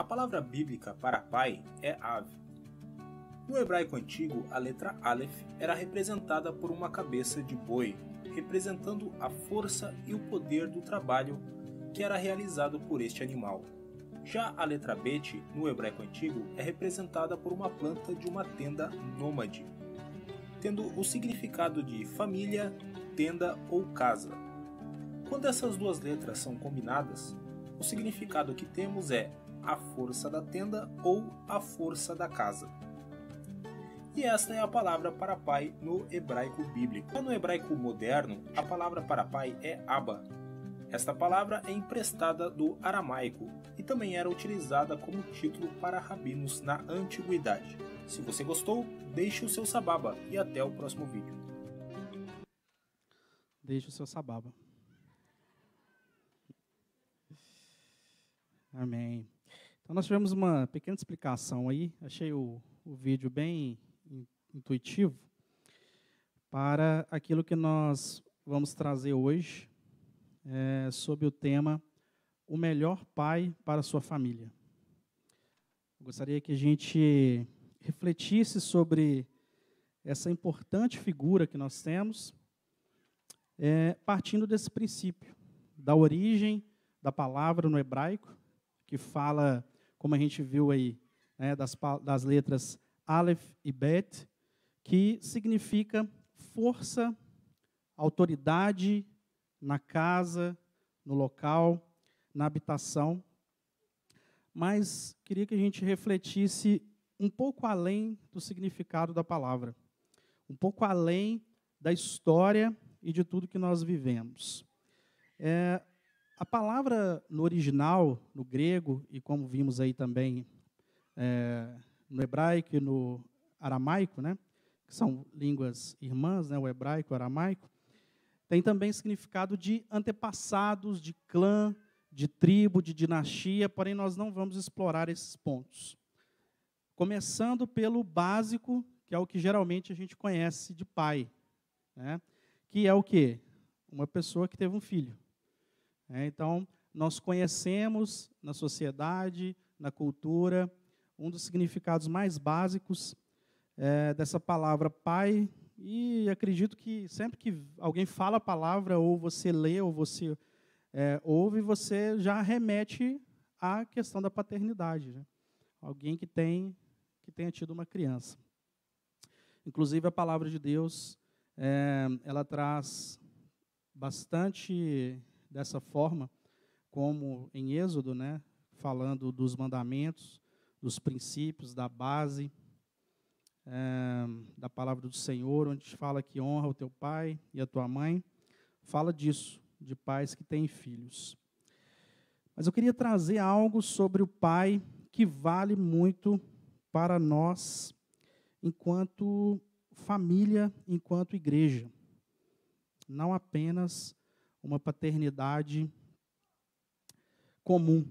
A palavra bíblica para pai é Av. No hebraico antigo, a letra Aleph era representada por uma cabeça de boi, representando a força e o poder do trabalho que era realizado por este animal. Já a letra Bet, no hebraico antigo, é representada por uma planta de uma tenda nômade, tendo o significado de família, tenda ou casa. Quando essas duas letras são combinadas, o significado que temos é a força da tenda ou a força da casa. E esta é a palavra para pai no hebraico bíblico. Já no hebraico moderno, a palavra para pai é Abba. Esta palavra é emprestada do aramaico e também era utilizada como título para rabinos na antiguidade. Se você gostou, deixe o seu sababa e até o próximo vídeo. Deixe o seu sababa. Amém. Então nós tivemos uma pequena explicação aí. Achei o vídeo bem intuitivo para aquilo que nós vamos trazer hoje sobre o tema o melhor pai para a sua família. Eu gostaria que a gente refletisse sobre essa importante figura que nós temos, partindo desse princípio, da origem da palavra no hebraico, que fala, como a gente viu aí, das letras Aleph e Bet, que significa força, autoridade na casa, no local, na habitação. Mas queria que a gente refletisse um pouco além do significado da palavra, um pouco além da história e de tudo que nós vivemos. A palavra no original, no grego, e como vimos aí também no hebraico e no aramaico, que são línguas irmãs, o hebraico e o aramaico, tem também significado de antepassados, de clã, de tribo, de dinastia, porém nós não vamos explorar esses pontos. Começando pelo básico, que é o que geralmente a gente conhece de pai, que é o quê? Uma pessoa que teve um filho. Então, nós conhecemos na sociedade, na cultura, um dos significados mais básicos dessa palavra pai, e acredito que sempre que alguém fala a palavra, ou você lê, ou você ouve, você já remete à questão da paternidade. Alguém que tenha tido uma criança. Inclusive, a palavra de Deus, ela traz bastante dessa forma, como em Êxodo, falando dos mandamentos, dos princípios, da base, da palavra do Senhor, onde fala que honra o teu pai e a tua mãe, fala disso, de pais que têm filhos. Mas eu queria trazer algo sobre o pai que vale muito para nós, enquanto família, enquanto igreja. Não apenas uma paternidade comum.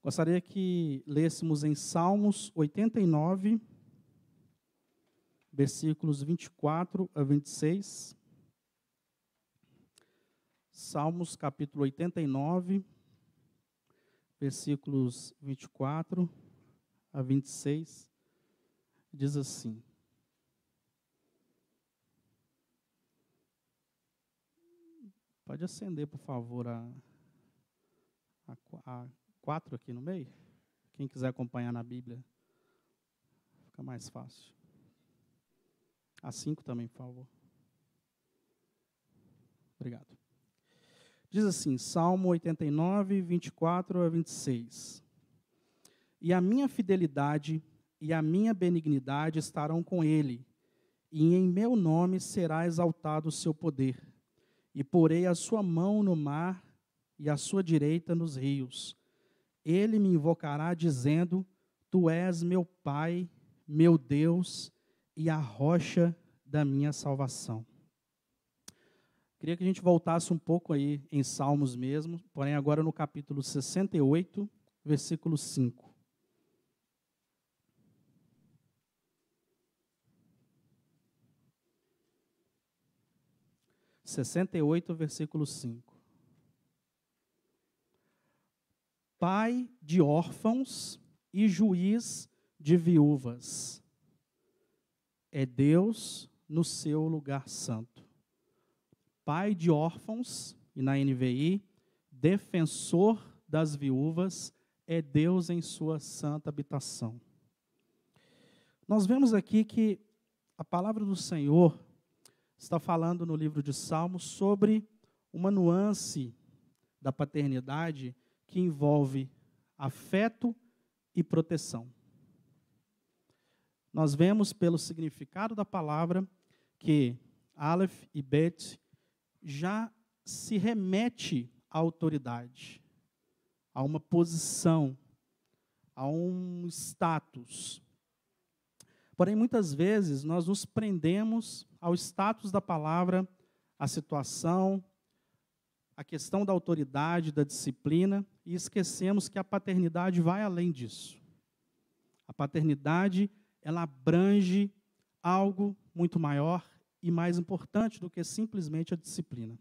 Gostaria que lêssemos em Salmos 89, versículos 24 a 26. Salmos capítulo 89, versículos 24 a 26, diz assim: Pode acender, por favor, a 4 aqui no meio? Quem quiser acompanhar na Bíblia, fica mais fácil. A 5 também, por favor. Obrigado. Diz assim, Salmo 89, 24 a 26. E a minha fidelidade e a minha benignidade estarão com ele, e em meu nome será exaltado o seu poder. E porei a sua mão no mar e a sua direita nos rios. Ele me invocará dizendo, tu és meu Pai, meu Deus e a rocha da minha salvação. Queria que a gente voltasse um pouco aí em Salmos mesmo, porém agora no capítulo 68, versículo 5. Versículo 5. pai de órfãos e juiz de viúvas. É Deus no seu lugar santo. Pai de órfãos, e na NVI, defensor das viúvas, é Deus em sua santa habitação. Nós vemos aqui que a palavra do Senhor está falando no livro de Salmos sobre uma nuance da paternidade que envolve afeto e proteção. Nós vemos pelo significado da palavra que Aleph e Bet já se remete à autoridade, a uma posição, a um status. Porém, muitas vezes, nós nos prendemos ao status da palavra, à situação, à questão da autoridade, da disciplina, e esquecemos que a paternidade vai além disso. A paternidade, ela abrange algo muito maior e mais importante do que simplesmente a disciplina.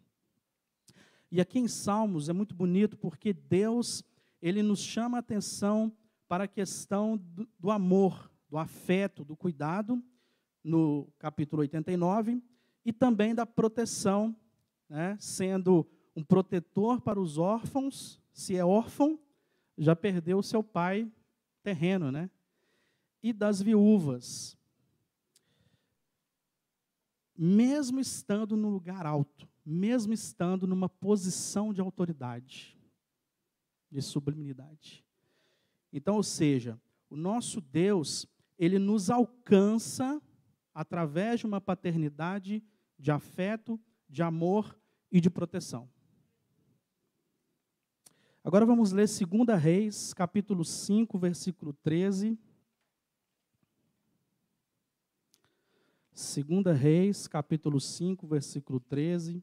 E aqui em Salmos é muito bonito porque Deus, ele nos chama a atenção para a questão do amor, do afeto, do cuidado, no capítulo 89, e também da proteção, né, sendo um protetor para os órfãos. Se é órfão, já perdeu o seu pai terreno, né? E das viúvas. Mesmo estando no lugar alto, mesmo estando numa posição de autoridade, de sublimidade. Então, ou seja, o nosso Deus, ele nos alcança através de uma paternidade de afeto, de amor e de proteção. Agora vamos ler 2 Reis, capítulo 5, versículo 13. 2 Reis, capítulo 5, versículo 13.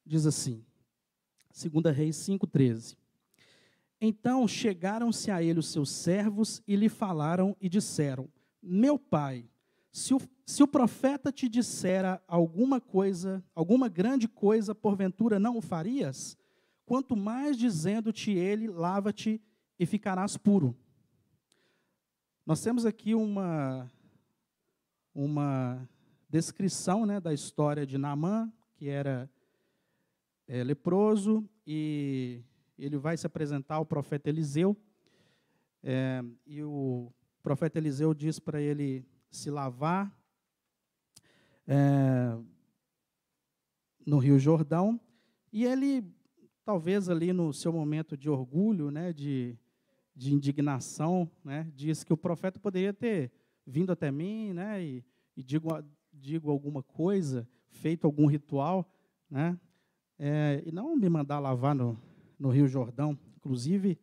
Diz assim, 2 Reis 5, 13. Então chegaram-se a ele os seus servos e lhe falaram e disseram: meu pai, se o profeta te dissera alguma coisa, alguma grande coisa, porventura não o farias? Quanto mais dizendo-te ele, lava-te e ficarás puro. Nós temos aqui uma descrição, né, da história de Naamã, que era leproso, e ele vai se apresentar ao profeta Eliseu, e o profeta Eliseu diz para ele se lavar no Rio Jordão, e ele, talvez ali no seu momento de orgulho, né, de indignação, né, diz que o profeta poderia ter vindo até mim, né, e digo alguma coisa, feito algum ritual, né, e não me mandar lavar no Rio Jordão. Inclusive,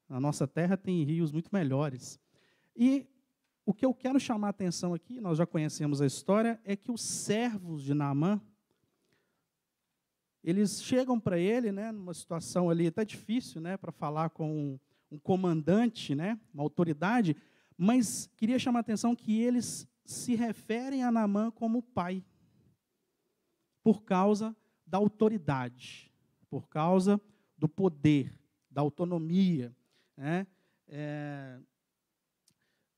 na nossa terra tem rios muito melhores. E o que eu quero chamar a atenção aqui, nós já conhecemos a história, é que os servos de Naamã, eles chegam para ele, né, numa situação ali até difícil, né, para falar com um comandante, né, uma autoridade, mas queria chamar a atenção que eles se referem a Naamã como pai, por causa da autoridade, por causa do poder, da autonomia, né,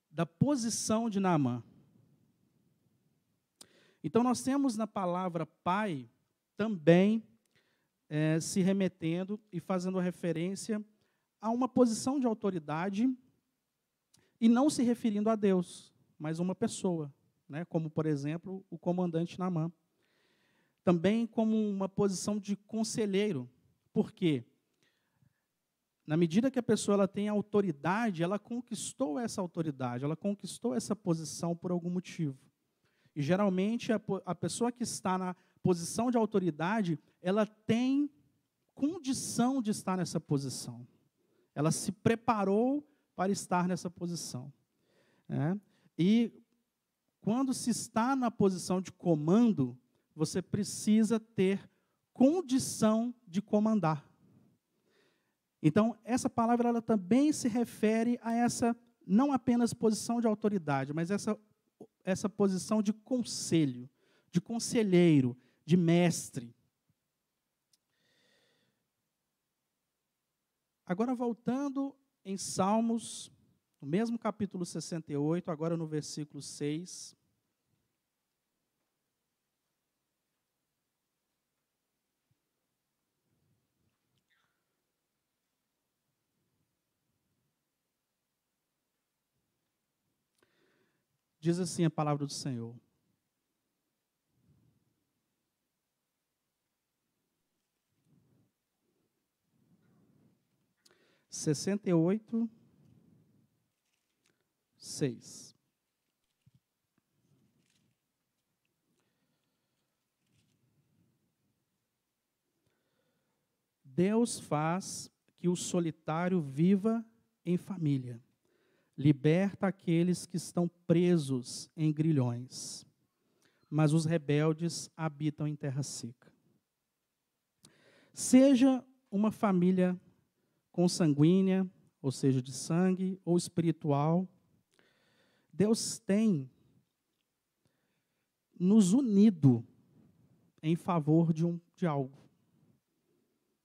da posição de Naamã. Então, nós temos na palavra pai também se remetendo e fazendo referência a uma posição de autoridade e não se referindo a Deus, mas a uma pessoa, né, como, por exemplo, o comandante Naamã. Também como uma posição de conselheiro, porque na medida que a pessoa ela tem autoridade, ela conquistou essa autoridade, ela conquistou essa posição por algum motivo. E geralmente a pessoa que está na posição de autoridade, ela tem condição de estar nessa posição. Ela se preparou para estar nessa posição, né? E quando se está na posição de comando, você precisa ter condição de comandar. Então, essa palavra ela também se refere a essa, não apenas posição de autoridade, mas essa essa posição de conselho, de conselheiro, de mestre. Agora, voltando em Salmos, no mesmo capítulo 68, agora no versículo 6. Diz assim a palavra do Senhor: 68, 6. Deus faz que o solitário viva em família. Liberta aqueles que estão presos em grilhões, mas os rebeldes habitam em terra seca. Seja uma família consanguínea, ou seja, de sangue, ou espiritual, Deus tem nos unido em favor de algo.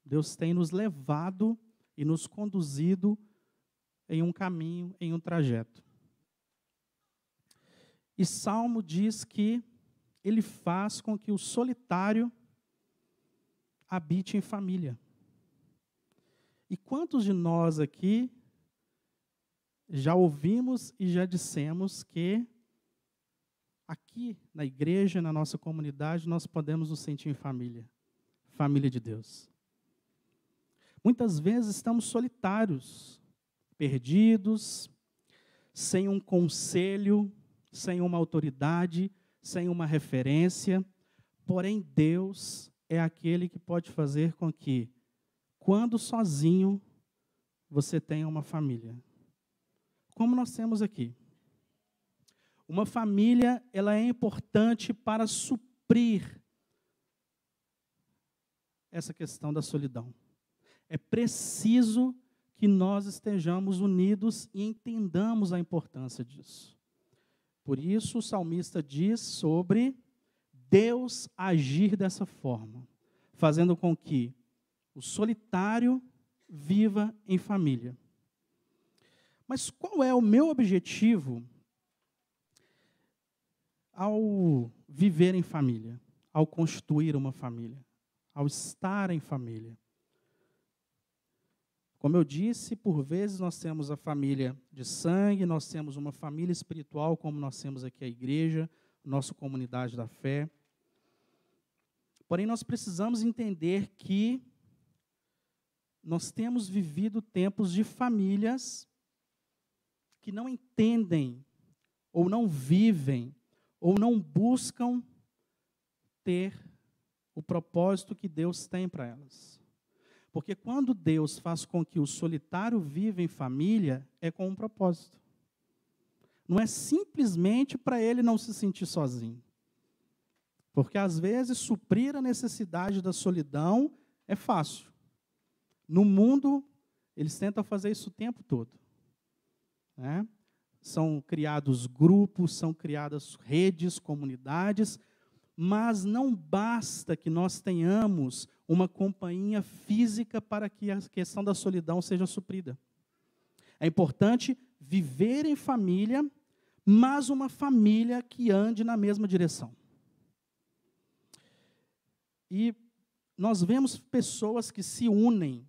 Deus tem nos levado e nos conduzido em um caminho, em um trajeto. E Salmo diz que ele faz com que o solitário habite em família. E quantos de nós aqui já ouvimos e já dissemos que aqui na igreja, na nossa comunidade, nós podemos nos sentir em família, família de Deus. Muitas vezes estamos solitários, perdidos, sem um conselho, sem uma autoridade, sem uma referência. Porém, Deus é aquele que pode fazer com que, quando sozinho, você tenha uma família. Como nós temos aqui. Uma família, ela é importante para suprir essa questão da solidão. É preciso que nós estejamos unidos e entendamos a importância disso. Por isso, o salmista diz sobre Deus agir dessa forma, fazendo com que o solitário viva em família. Mas qual é o meu objetivo ao viver em família, ao constituir uma família, ao estar em família? Como eu disse, por vezes nós temos a família de sangue, nós temos uma família espiritual, como nós temos aqui a igreja, nossa comunidade da fé. Porém, nós precisamos entender que nós temos vivido tempos de famílias que não entendem, ou não vivem, ou não buscam ter o propósito que Deus tem para elas. Porque quando Deus faz com que o solitário viva em família, é com um propósito. Não é simplesmente para ele não se sentir sozinho. Porque, às vezes, suprir a necessidade da solidão é fácil. No mundo, eles tentam fazer isso o tempo todo. Né? São criados grupos, são criadas redes, comunidades, mas não basta que nós tenhamos uma companhia física para que a questão da solidão seja suprida. É importante viver em família, mas uma família que ande na mesma direção. E nós vemos pessoas que se unem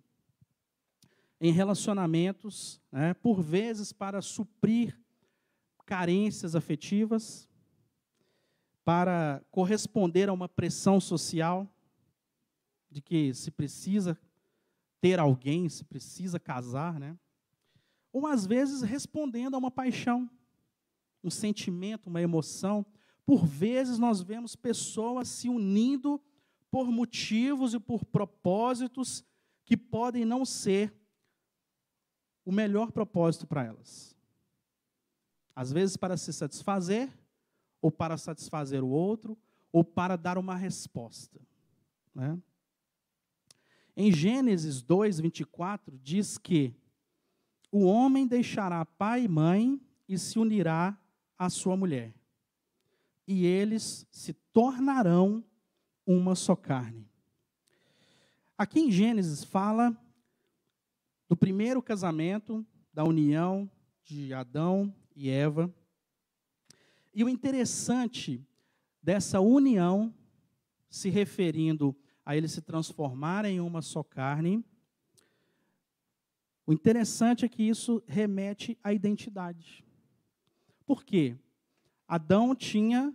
em relacionamentos, né, por vezes para suprir carências afetivas, para corresponder a uma pressão social, de que se precisa ter alguém, se precisa casar, né? Ou às vezes respondendo a uma paixão, um sentimento, uma emoção. Por vezes nós vemos pessoas se unindo por motivos e por propósitos que podem não ser o melhor propósito para elas. Às vezes para se satisfazer, ou para satisfazer o outro, ou para dar uma resposta. Né? Em Gênesis 2, 24, diz que o homem deixará pai e mãe e se unirá à sua mulher, e eles se tornarão uma só carne. Aqui em Gênesis fala do primeiro casamento, da união de Adão e Eva. E o interessante dessa união, se referindo a eles se transformarem em uma só carne, o interessante é que isso remete à identidade. Por quê? Adão tinha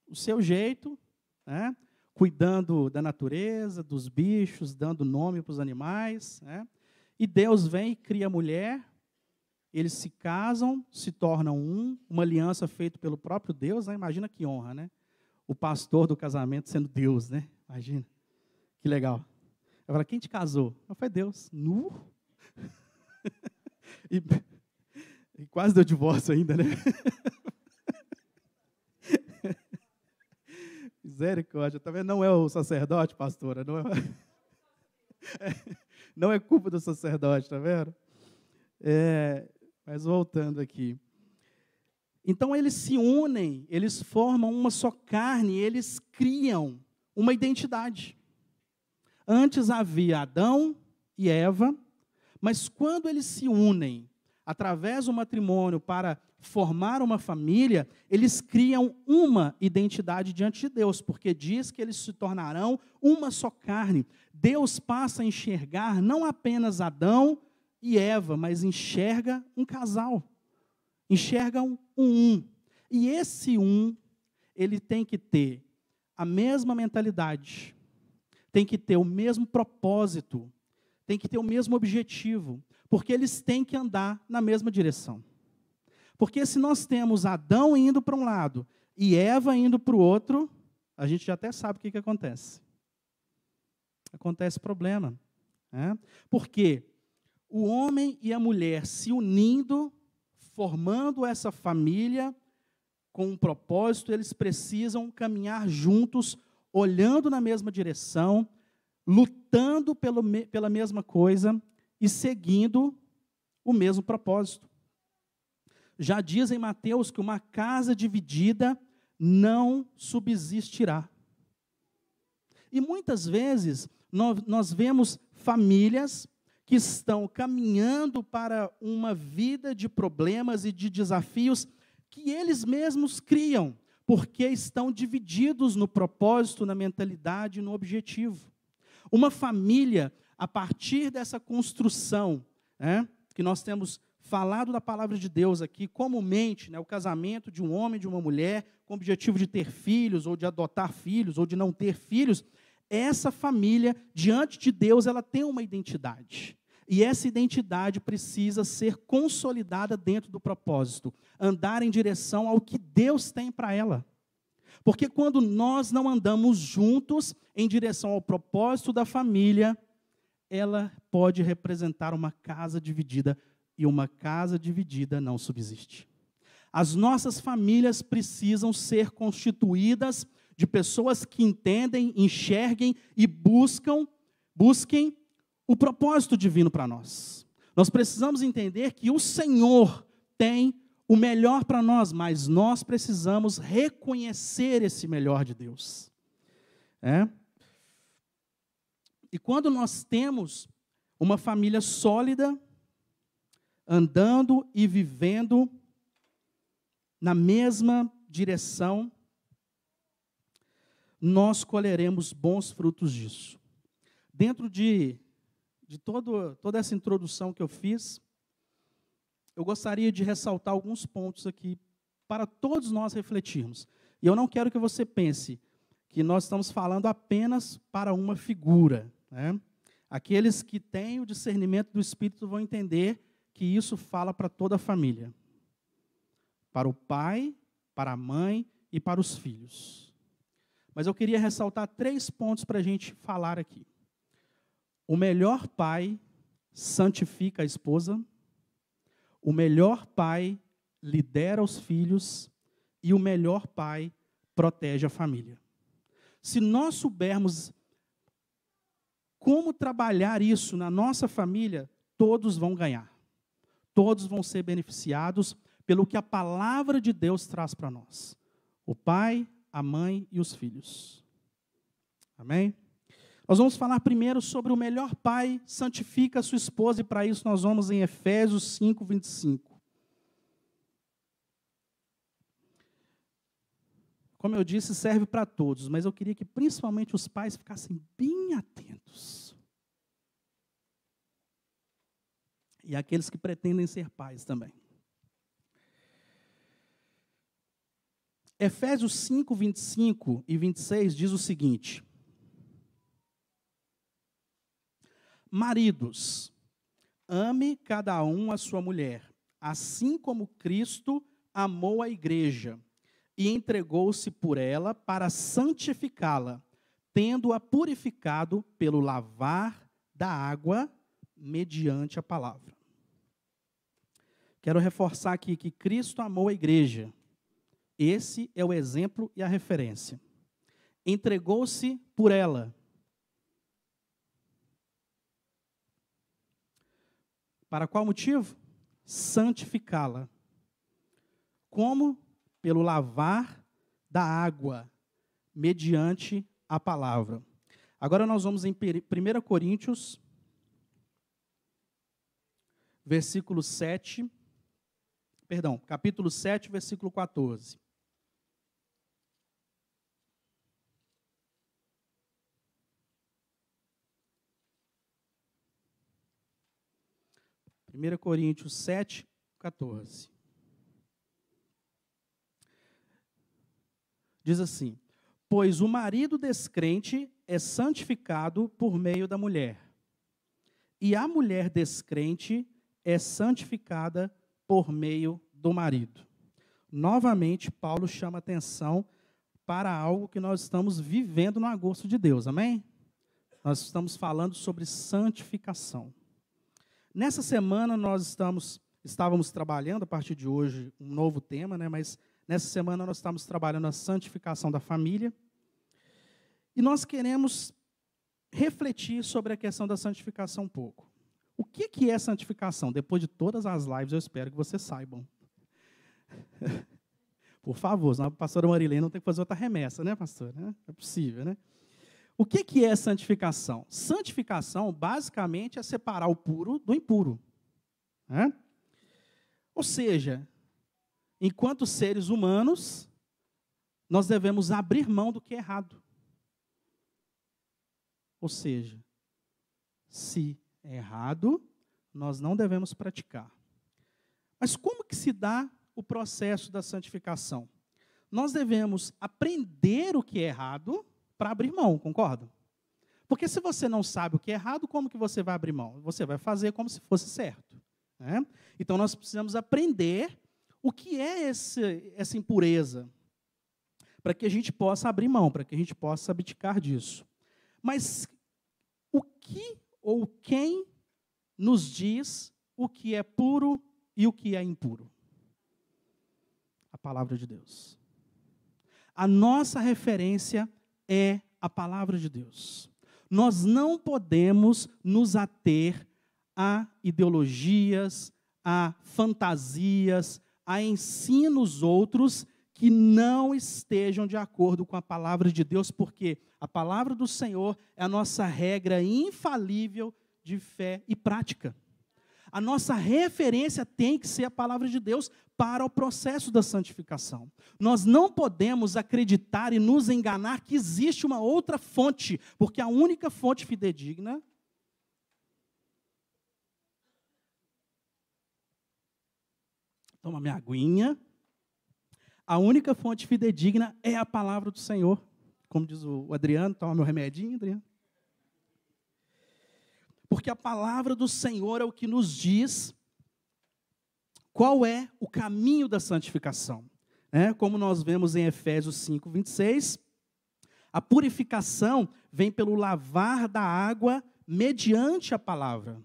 o seu jeito, né? Cuidando da natureza, dos bichos, dando nome para os animais, né? E Deus vem e cria a mulher, eles se casam, se tornam uma aliança feita pelo próprio Deus, né? Imagina que honra, né? O pastor do casamento sendo Deus, né? Imagina, que legal. Agora, quem te casou? Não foi Deus. Nu. E quase deu divórcio ainda, né? Misericórdia, tá vendo? Não é o sacerdote, pastora, não é culpa do sacerdote, tá vendo? Mas voltando aqui. Então eles se unem, eles formam uma só carne, eles criam uma identidade. Antes havia Adão e Eva, mas quando eles se unem através do matrimônio para formar uma família, eles criam uma identidade diante de Deus, porque diz que eles se tornarão uma só carne. Deus passa a enxergar não apenas Adão e Eva, mas enxerga um casal, enxerga um. E esse ele tem que ter a mesma mentalidade, tem que ter o mesmo propósito, tem que ter o mesmo objetivo, porque eles têm que andar na mesma direção. Porque se nós temos Adão indo para um lado e Eva indo para o outro, a gente já até sabe o que acontece. Acontece problema. Né? Porque o homem e a mulher se unindo, formando essa família com um propósito, eles precisam caminhar juntos, olhando na mesma direção, lutando pela mesma coisa e seguindo o mesmo propósito. Já diz em Mateus que uma casa dividida não subsistirá. E muitas vezes nós vemos famílias que estão caminhando para uma vida de problemas e de desafios que eles mesmos criam, porque estão divididos no propósito, na mentalidade e no objetivo. Uma família, a partir dessa construção, né, que nós temos falado da palavra de Deus aqui, comumente, né, o casamento de um homem e de uma mulher, com o objetivo de ter filhos, ou de adotar filhos, ou de não ter filhos, essa família, diante de Deus, ela tem uma identidade. E essa identidade precisa ser consolidada dentro do propósito, andar em direção ao que Deus tem para ela. Porque quando nós não andamos juntos em direção ao propósito da família, ela pode representar uma casa dividida, e uma casa dividida não subsiste. As nossas famílias precisam ser constituídas de pessoas que entendem, enxerguem e busquem o propósito divino para nós. Nós precisamos entender que o Senhor tem o melhor para nós, mas nós precisamos reconhecer esse melhor de Deus. E quando nós temos uma família sólida, andando e vivendo na mesma direção, nós colheremos bons frutos disso. Dentro de toda essa introdução que eu fiz, eu gostaria de ressaltar alguns pontos aqui para todos nós refletirmos. E eu não quero que você pense que nós estamos falando apenas para uma figura. Né? Aqueles que têm o discernimento do Espírito vão entender que isso fala para toda a família. Para o pai, para a mãe e para os filhos. Mas eu queria ressaltar 3 pontos para a gente falar aqui. O melhor pai santifica a esposa. O melhor pai lidera os filhos. E o melhor pai protege a família. Se nós soubermos como trabalhar isso na nossa família, todos vão ganhar. Todos vão ser beneficiados pelo que a palavra de Deus traz para nós. O pai, a mãe e os filhos. Amém? Nós vamos falar primeiro sobre o melhor pai santifica a sua esposa, e para isso nós vamos em Efésios 5, 25. Como eu disse, serve para todos, mas eu queria que principalmente os pais ficassem bem atentos. E aqueles que pretendem ser pais também. Efésios 5, 25 e 26 diz o seguinte: maridos, ame cada um a sua mulher, assim como Cristo amou a igreja e entregou-se por ela para santificá-la, tendo-a purificado pelo lavar da água mediante a palavra. Quero reforçar aqui que Cristo amou a igreja. Esse é o exemplo e a referência. Entregou-se por ela. Para qual motivo? Santificá-la. Como? Pelo lavar da água, mediante a palavra. Agora nós vamos em 1 Coríntios, capítulo 7, versículo 14. Primeira Coríntios 7, 14. Diz assim: pois o marido descrente é santificado por meio da mulher, e a mulher descrente é santificada por meio do marido. Novamente, Paulo chama atenção para algo que nós estamos vivendo no agosto de Deus, amém? Nós estamos falando sobre santificação. Nessa semana nós estávamos trabalhando, a partir de hoje, um novo tema, né? Mas nessa semana nós estamos trabalhando a santificação da família. E nós queremos refletir sobre a questão da santificação um pouco. O que é santificação? Depois de todas as lives, eu espero que vocês saibam. Por favor, senão a pastora Marilene não tem que fazer outra remessa, né, pastora? Não é possível, né? O que é santificação? Santificação, basicamente, é separar o puro do impuro. Né? Ou seja, enquanto seres humanos, nós devemos abrir mão do que é errado. Ou seja, se é errado, nós não devemos praticar. Mas como que se dá o processo da santificação? Nós devemos aprender o que é errado para abrir mão, concorda? Porque se você não sabe o que é errado, como que você vai abrir mão? Você vai fazer como se fosse certo. Né? Então, nós precisamos aprender o que é essa impureza, para que a gente possa abrir mão, para que a gente possa abdicar disso. Mas o que ou quem nos diz o que é puro e o que é impuro? A palavra de Deus. A nossa referência é a palavra de Deus. Nós não podemos nos ater a ideologias, a fantasias, a ensinos outros que não estejam de acordo com a palavra de Deus, porque a palavra do Senhor é a nossa regra infalível de fé e prática. A nossa referência tem que ser a palavra de Deus para o processo da santificação. Nós não podemos acreditar e nos enganar que existe uma outra fonte, porque a única fonte fidedigna toma minha aguinha. A única fonte fidedigna é a palavra do Senhor. Como diz o Adriano, toma meu remedinho, Adriano. Porque a palavra do Senhor é o que nos diz qual é o caminho da santificação. Como nós vemos em Efésios 5, 26, a purificação vem pelo lavar da água mediante a palavra.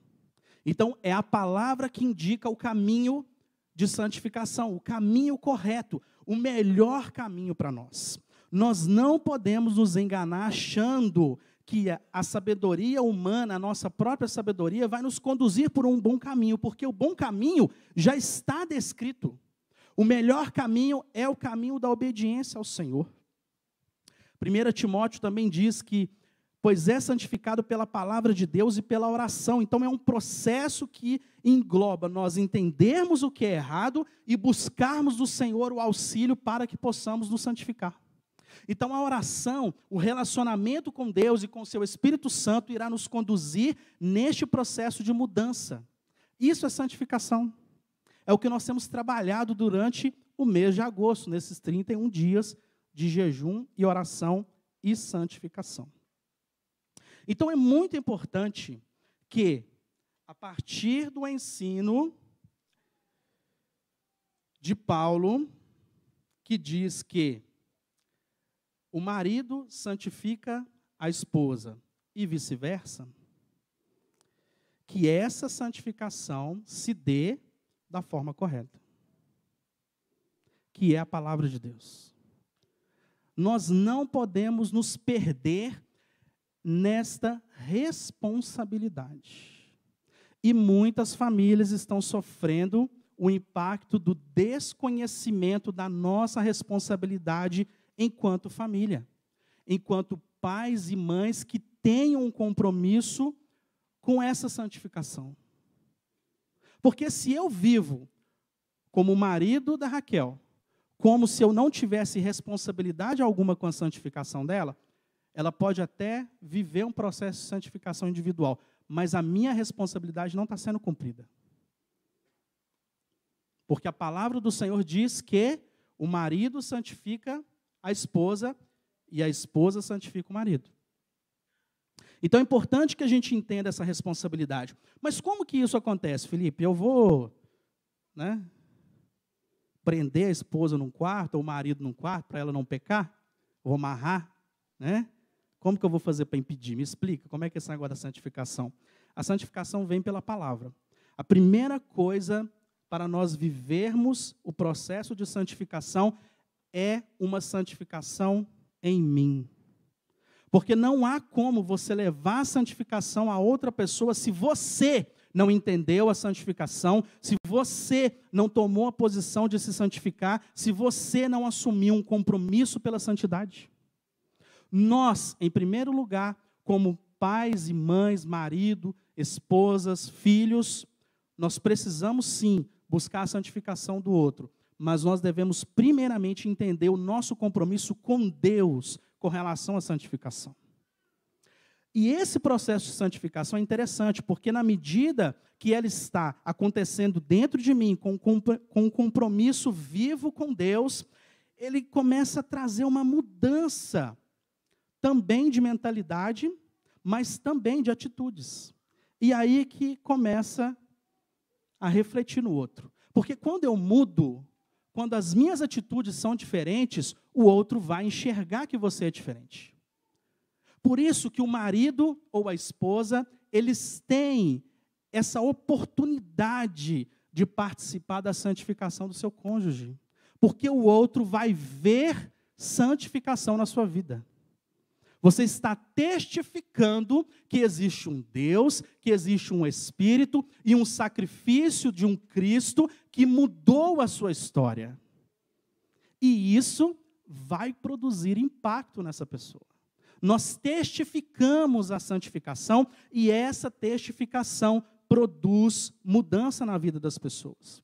Então, é a palavra que indica o caminho de santificação, o caminho correto, o melhor caminho para nós. Nós não podemos nos enganar achando que a sabedoria humana, a nossa própria sabedoria, vai nos conduzir por um bom caminho, porque o bom caminho já está descrito. O melhor caminho é o caminho da obediência ao Senhor. 1 Timóteo também diz que, pois é santificado pela palavra de Deus e pela oração. Então, é um processo que engloba nós entendermos o que é errado e buscarmos do Senhor o auxílio para que possamos nos santificar. Então, a oração, o relacionamento com Deus e com o seu Espírito Santo irá nos conduzir neste processo de mudança. Isso é santificação. É o que nós temos trabalhado durante o mês de agosto, nesses 31 dias de jejum e oração e santificação. Então, é muito importante que, a partir do ensino de Paulo, que diz que o marido santifica a esposa e vice-versa, que essa santificação se dê da forma correta, que é a palavra de Deus. Nós não podemos nos perder nesta responsabilidade. E muitas famílias estão sofrendo o impacto do desconhecimento da nossa responsabilidade enquanto família, enquanto pais e mães que tenham um compromisso com essa santificação. Porque se eu vivo como marido da Raquel, como se eu não tivesse responsabilidade alguma com a santificação dela, ela pode até viver um processo de santificação individual, mas a minha responsabilidade não está sendo cumprida. Porque a palavra do Senhor diz que o marido santifica a esposa e a esposa santifica o marido. Então é importante que a gente entenda essa responsabilidade. Mas como que isso acontece, Felipe? Eu vou, prender a esposa num quarto, ou o marido num quarto, para ela não pecar? Vou amarrar, Como que eu vou fazer para impedir? Me explica, como é que é esse negócio da santificação? A santificação vem pela palavra. A primeira coisa para nós vivermos o processo de santificação é uma santificação em mim. Porque não há como você levar a santificação a outra pessoa se você não entendeu a santificação, se você não tomou a posição de se santificar, se você não assumiu um compromisso pela santidade. Nós, em primeiro lugar, como pais e mães, marido, esposas, filhos, nós precisamos sim buscar a santificação do outro, mas nós devemos primeiramente entender o nosso compromisso com Deus com relação à santificação. E esse processo de santificação é interessante, porque na medida que ela está acontecendo dentro de mim, com um compromisso vivo com Deus, ele começa a trazer uma mudança também de mentalidade, mas também de atitudes. E aí que começa a refletir no outro. Porque quando eu mudo, quando as minhas atitudes são diferentes, o outro vai enxergar que você é diferente. Por isso que o marido ou a esposa, eles têm essa oportunidade de participar da santificação do seu cônjuge. Porque o outro vai ver santificação na sua vida. Você está testificando que existe um Deus, que existe um Espírito e um sacrifício de um Cristo que mudou a sua história. E isso vai produzir impacto nessa pessoa. Nós testificamos a santificação e essa testificação produz mudança na vida das pessoas.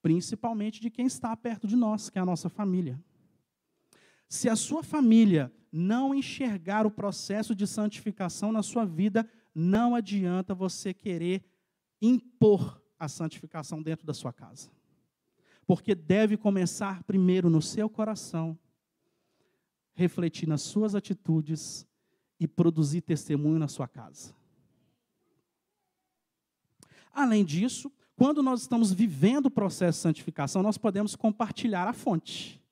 Principalmente de quem está perto de nós, que é a nossa família. Se a sua família não enxergar o processo de santificação na sua vida, não adianta você querer impor a santificação dentro da sua casa. Porque deve começar primeiro no seu coração, refletir nas suas atitudes e produzir testemunho na sua casa. Além disso, quando nós estamos vivendo o processo de santificação, nós podemos compartilhar a fonte.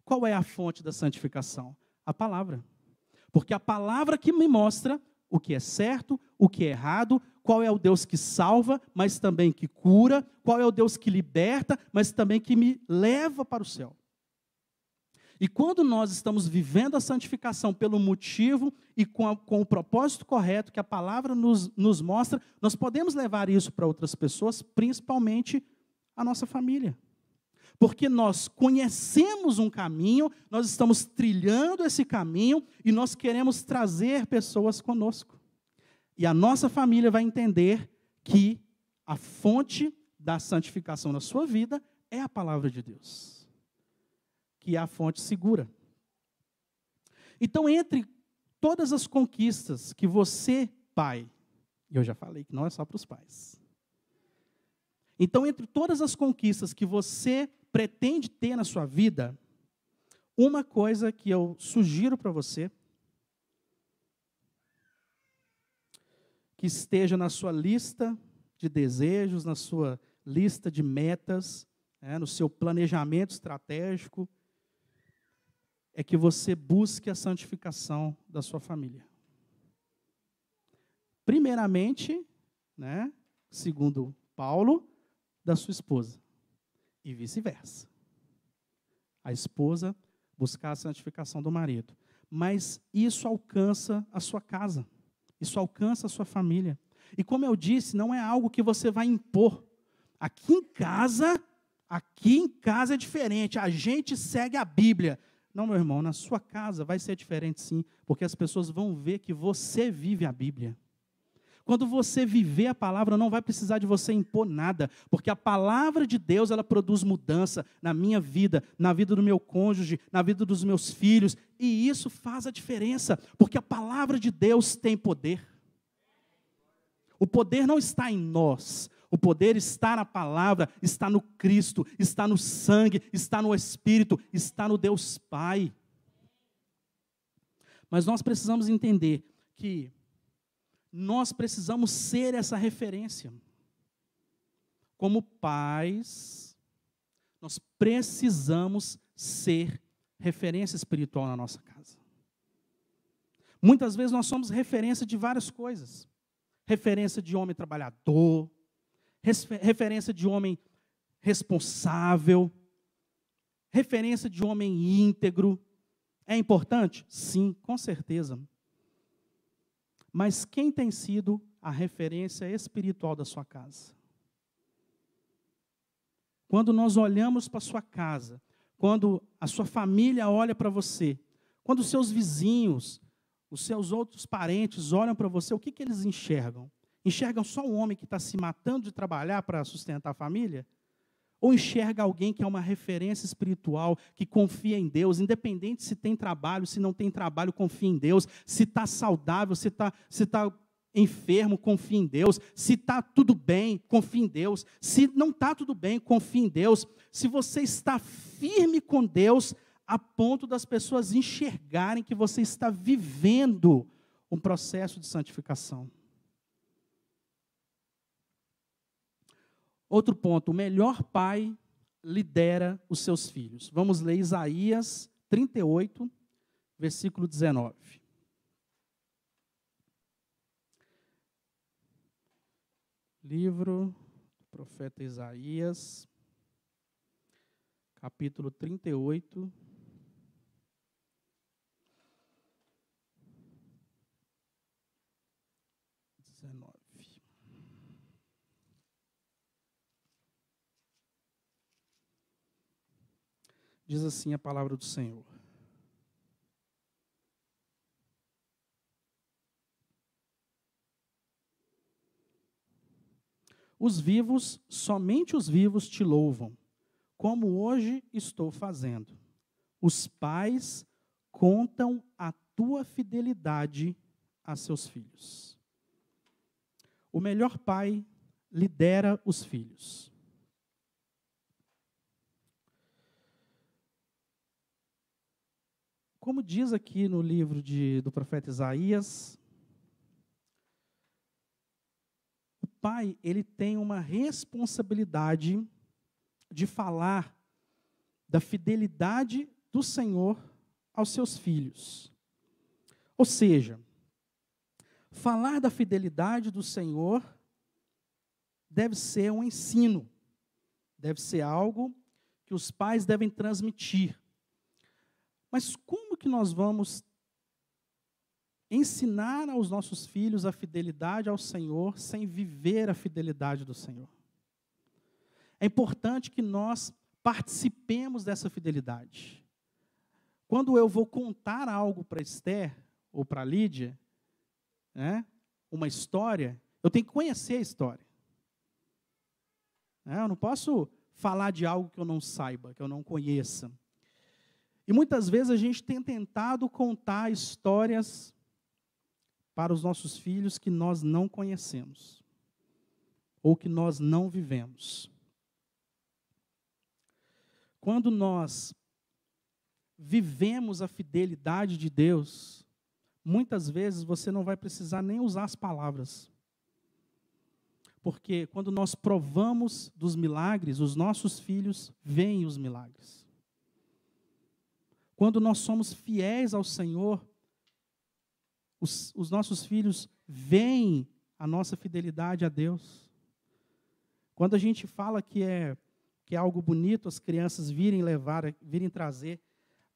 Qual é a fonte da santificação? A palavra. Porque a palavra que me mostra o que é certo, o que é errado, qual é o Deus que salva, mas também que cura, qual é o Deus que liberta, mas também que me leva para o céu. E quando nós estamos vivendo a santificação pelo motivo e com o propósito correto que a palavra nos mostra, nós podemos levar isso para outras pessoas, principalmente a nossa família. porque nós conhecemos um caminho, nós estamos trilhando esse caminho e nós queremos trazer pessoas conosco. E a nossa família vai entender que a fonte da santificação na sua vida é a palavra de Deus, que é a fonte segura. Então, entre todas as conquistas que você, pai, e eu já falei que não é só para os pais. Então, entre todas as conquistas que você pretende ter na sua vida, uma coisa que eu sugiro para você, que esteja na sua lista de desejos, na sua lista de metas, no seu planejamento estratégico, é que você busque a santificação da sua família. Primeiramente, segundo Paulo, da sua esposa. E vice-versa. A esposa buscar a santificação do marido. Mas isso alcança a sua casa. Isso alcança a sua família. E como eu disse, não é algo que você vai impor. Aqui em casa é diferente. A gente segue a Bíblia. Não, meu irmão, na sua casa vai ser diferente sim, porque as pessoas vão ver que você vive a Bíblia. Quando você viver a palavra, não vai precisar de você impor nada, porque a palavra de Deus, ela produz mudança na minha vida, na vida do meu cônjuge, na vida dos meus filhos, e isso faz a diferença, porque a palavra de Deus tem poder. O poder não está em nós, o poder está na palavra, está no Cristo, está no sangue, está no Espírito, está no Deus Pai. Mas nós precisamos entender que nós precisamos ser essa referência. Como pais, nós precisamos ser referência espiritual na nossa casa. Muitas vezes nós somos referência de várias coisas. Referência de homem trabalhador, referência de homem responsável, referência de homem íntegro. É importante? Sim, com certeza. Mas quem tem sido a referência espiritual da sua casa? Quando nós olhamos para a sua casa, quando a sua família olha para você, quando os seus vizinhos, os seus outros parentes olham para você, o que eles enxergam? Enxergam só um homem que está se matando de trabalhar para sustentar a família? Ou enxerga alguém que é uma referência espiritual, que confia em Deus, independente se tem trabalho, se não tem trabalho, confia em Deus, se está saudável, se está enfermo, confia em Deus, se está tudo bem, confia em Deus, se não está tudo bem, confia em Deus, se você está firme com Deus, a ponto das pessoas enxergarem que você está vivendo um processo de santificação. Outro ponto, o melhor pai lidera os seus filhos. Vamos ler Isaías 38, versículo 19. Livro do profeta Isaías, capítulo 38, diz assim a palavra do Senhor. Os vivos, somente os vivos te louvam, como hoje estou fazendo. Os pais contam a tua fidelidade a seus filhos. O melhor pai lidera os filhos. Como diz aqui no livro do profeta Isaías, o pai, ele tem uma responsabilidade de falar da fidelidade do Senhor aos seus filhos. Ou seja, falar da fidelidade do Senhor deve ser um ensino, deve ser algo que os pais devem transmitir. Mas como que nós vamos ensinar aos nossos filhos a fidelidade ao Senhor sem viver a fidelidade do Senhor? É importante que nós participemos dessa fidelidade. Quando eu vou contar algo para Esther ou para Lídia, né, uma história, eu tenho que conhecer a história. Eu não posso falar de algo que eu não saiba, que eu não conheça. E muitas vezes a gente tem tentado contar histórias para os nossos filhos que nós não conhecemos, ou que nós não vivemos. Quando nós vivemos a fidelidade de Deus, muitas vezes você não vai precisar nem usar as palavras. Porque quando nós provamos dos milagres, os nossos filhos veem os milagres. Quando nós somos fiéis ao Senhor, os nossos filhos veem a nossa fidelidade a Deus. Quando a gente fala que é algo bonito as crianças virem trazer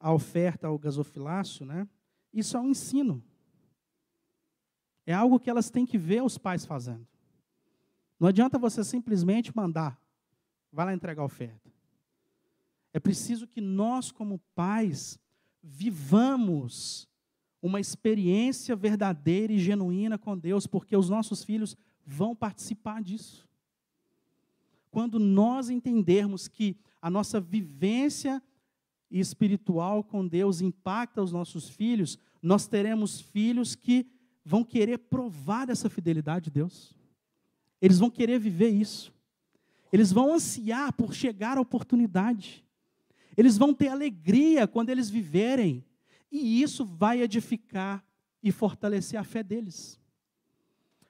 a oferta ao gasofilácio, né? Isso é um ensino. É algo que elas têm que ver os pais fazendo. Não adianta você simplesmente mandar, vai lá entregar a oferta. É preciso que nós, como pais, vivamos uma experiência verdadeira e genuína com Deus, porque os nossos filhos vão participar disso. Quando nós entendermos que a nossa vivência espiritual com Deus impacta os nossos filhos, nós teremos filhos que vão querer provar dessa fidelidade de Deus. Eles vão querer viver isso. Eles vão ansiar por chegar à oportunidade. Eles vão ter alegria quando eles viverem. E isso vai edificar e fortalecer a fé deles.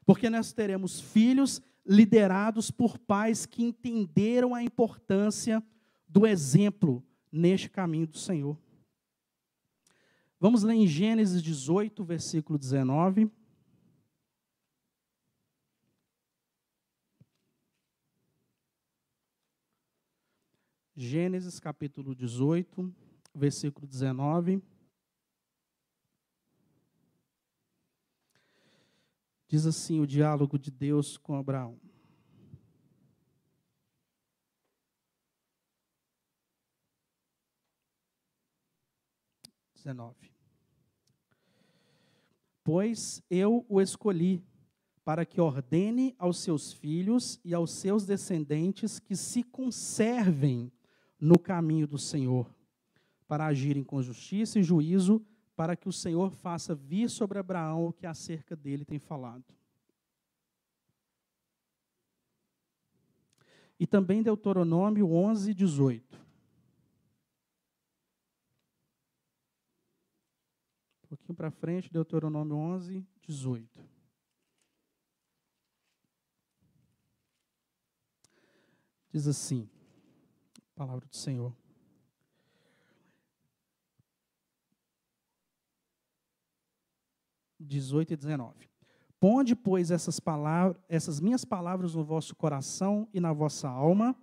Porque nós teremos filhos liderados por pais que entenderam a importância do exemplo neste caminho do Senhor. Vamos ler em Gênesis 18, versículo 19. Gênesis capítulo 18, versículo 19. Diz assim o diálogo de Deus com Abraão. Pois eu o escolhi para que ordene aos seus filhos e aos seus descendentes que se conservem no caminho do Senhor, para agirem com justiça e juízo, para que o Senhor faça vir sobre Abraão o que acerca dele tem falado. E também Deuteronômio 11, 18. Um pouquinho para frente, Deuteronômio 11, 18. Diz assim, a palavra do Senhor. (18 e 19). Ponde, pois, essas minhas palavras no vosso coração e na vossa alma,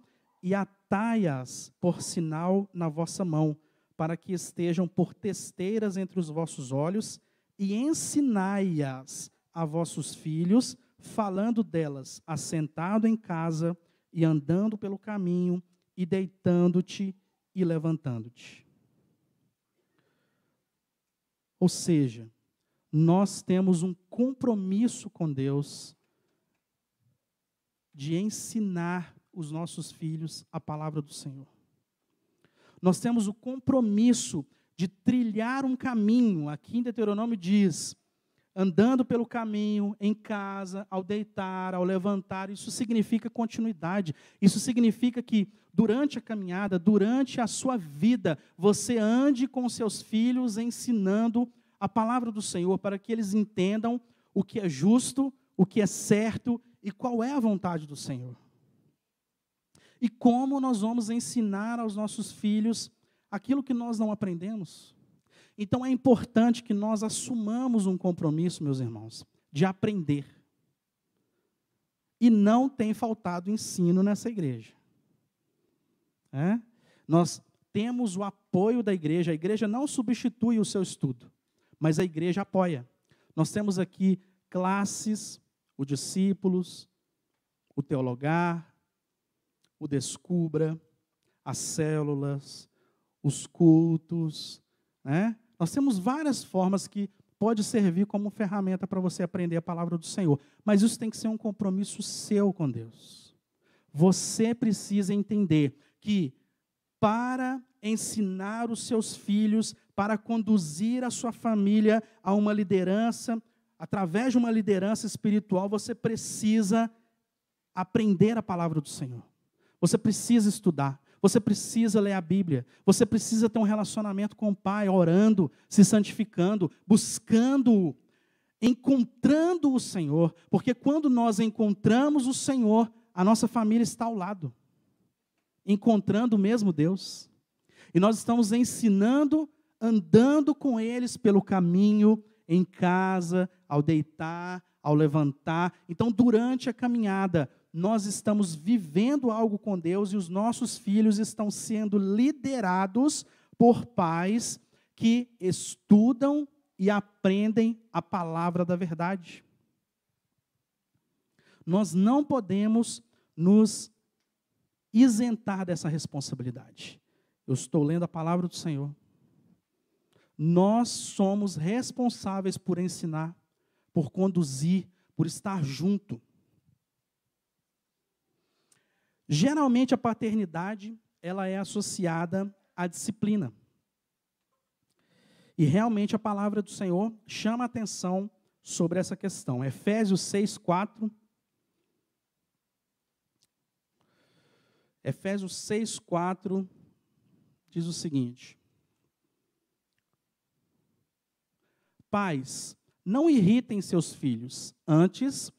e atai-as por sinal na vossa mão, para que estejam por testeiras entre os vossos olhos, e ensinai-as a vossos filhos, falando delas, assentado em casa, e andando pelo caminho, e deitando-te e levantando-te. Ou seja, nós temos um compromisso com Deus de ensinar os nossos filhos a palavra do Senhor. Nós temos o compromisso de trilhar um caminho. Aqui em Deuteronômio diz, andando pelo caminho, em casa, ao deitar, ao levantar. Isso significa continuidade. Isso significa que durante a caminhada, durante a sua vida, você ande com seus filhos ensinando a palavra do Senhor, para que eles entendam o que é justo, o que é certo e qual é a vontade do Senhor. E como nós vamos ensinar aos nossos filhos aquilo que nós não aprendemos? Então é importante que nós assumamos um compromisso, meus irmãos, de aprender. E não tem faltado ensino nessa igreja. Nós temos o apoio da igreja. A igreja não substitui o seu estudo, mas a igreja apoia. Nós temos aqui classes, o Discípulos, o Teologar, o Descubra, as células, os cultos, né? Nós temos várias formas que pode servir como ferramenta para você aprender a palavra do Senhor. Mas isso tem que ser um compromisso seu com Deus. Você precisa entender que para ensinar os seus filhos, para conduzir a sua família a uma liderança, através de uma liderança espiritual, você precisa aprender a palavra do Senhor. Você precisa estudar, você precisa ler a Bíblia, você precisa ter um relacionamento com o Pai, orando, se santificando, buscando, encontrando o Senhor, porque quando nós encontramos o Senhor, a nossa família está ao lado, encontrando o mesmo Deus, e nós estamos ensinando, andando com eles pelo caminho, em casa, ao deitar, ao levantar. Então, durante a caminhada, nós estamos vivendo algo com Deus e os nossos filhos estão sendo liderados por pais que estudam e aprendem a palavra da verdade. Nós não podemos nos isentar dessa responsabilidade. Eu estou lendo a palavra do Senhor. Nós somos responsáveis por ensinar, por conduzir, por estar junto. Geralmente a paternidade, ela é associada à disciplina. E realmente a palavra do Senhor chama a atenção sobre essa questão. Efésios 6:4. Efésios 6:4 diz o seguinte: Pais, não irritem seus filhos, antes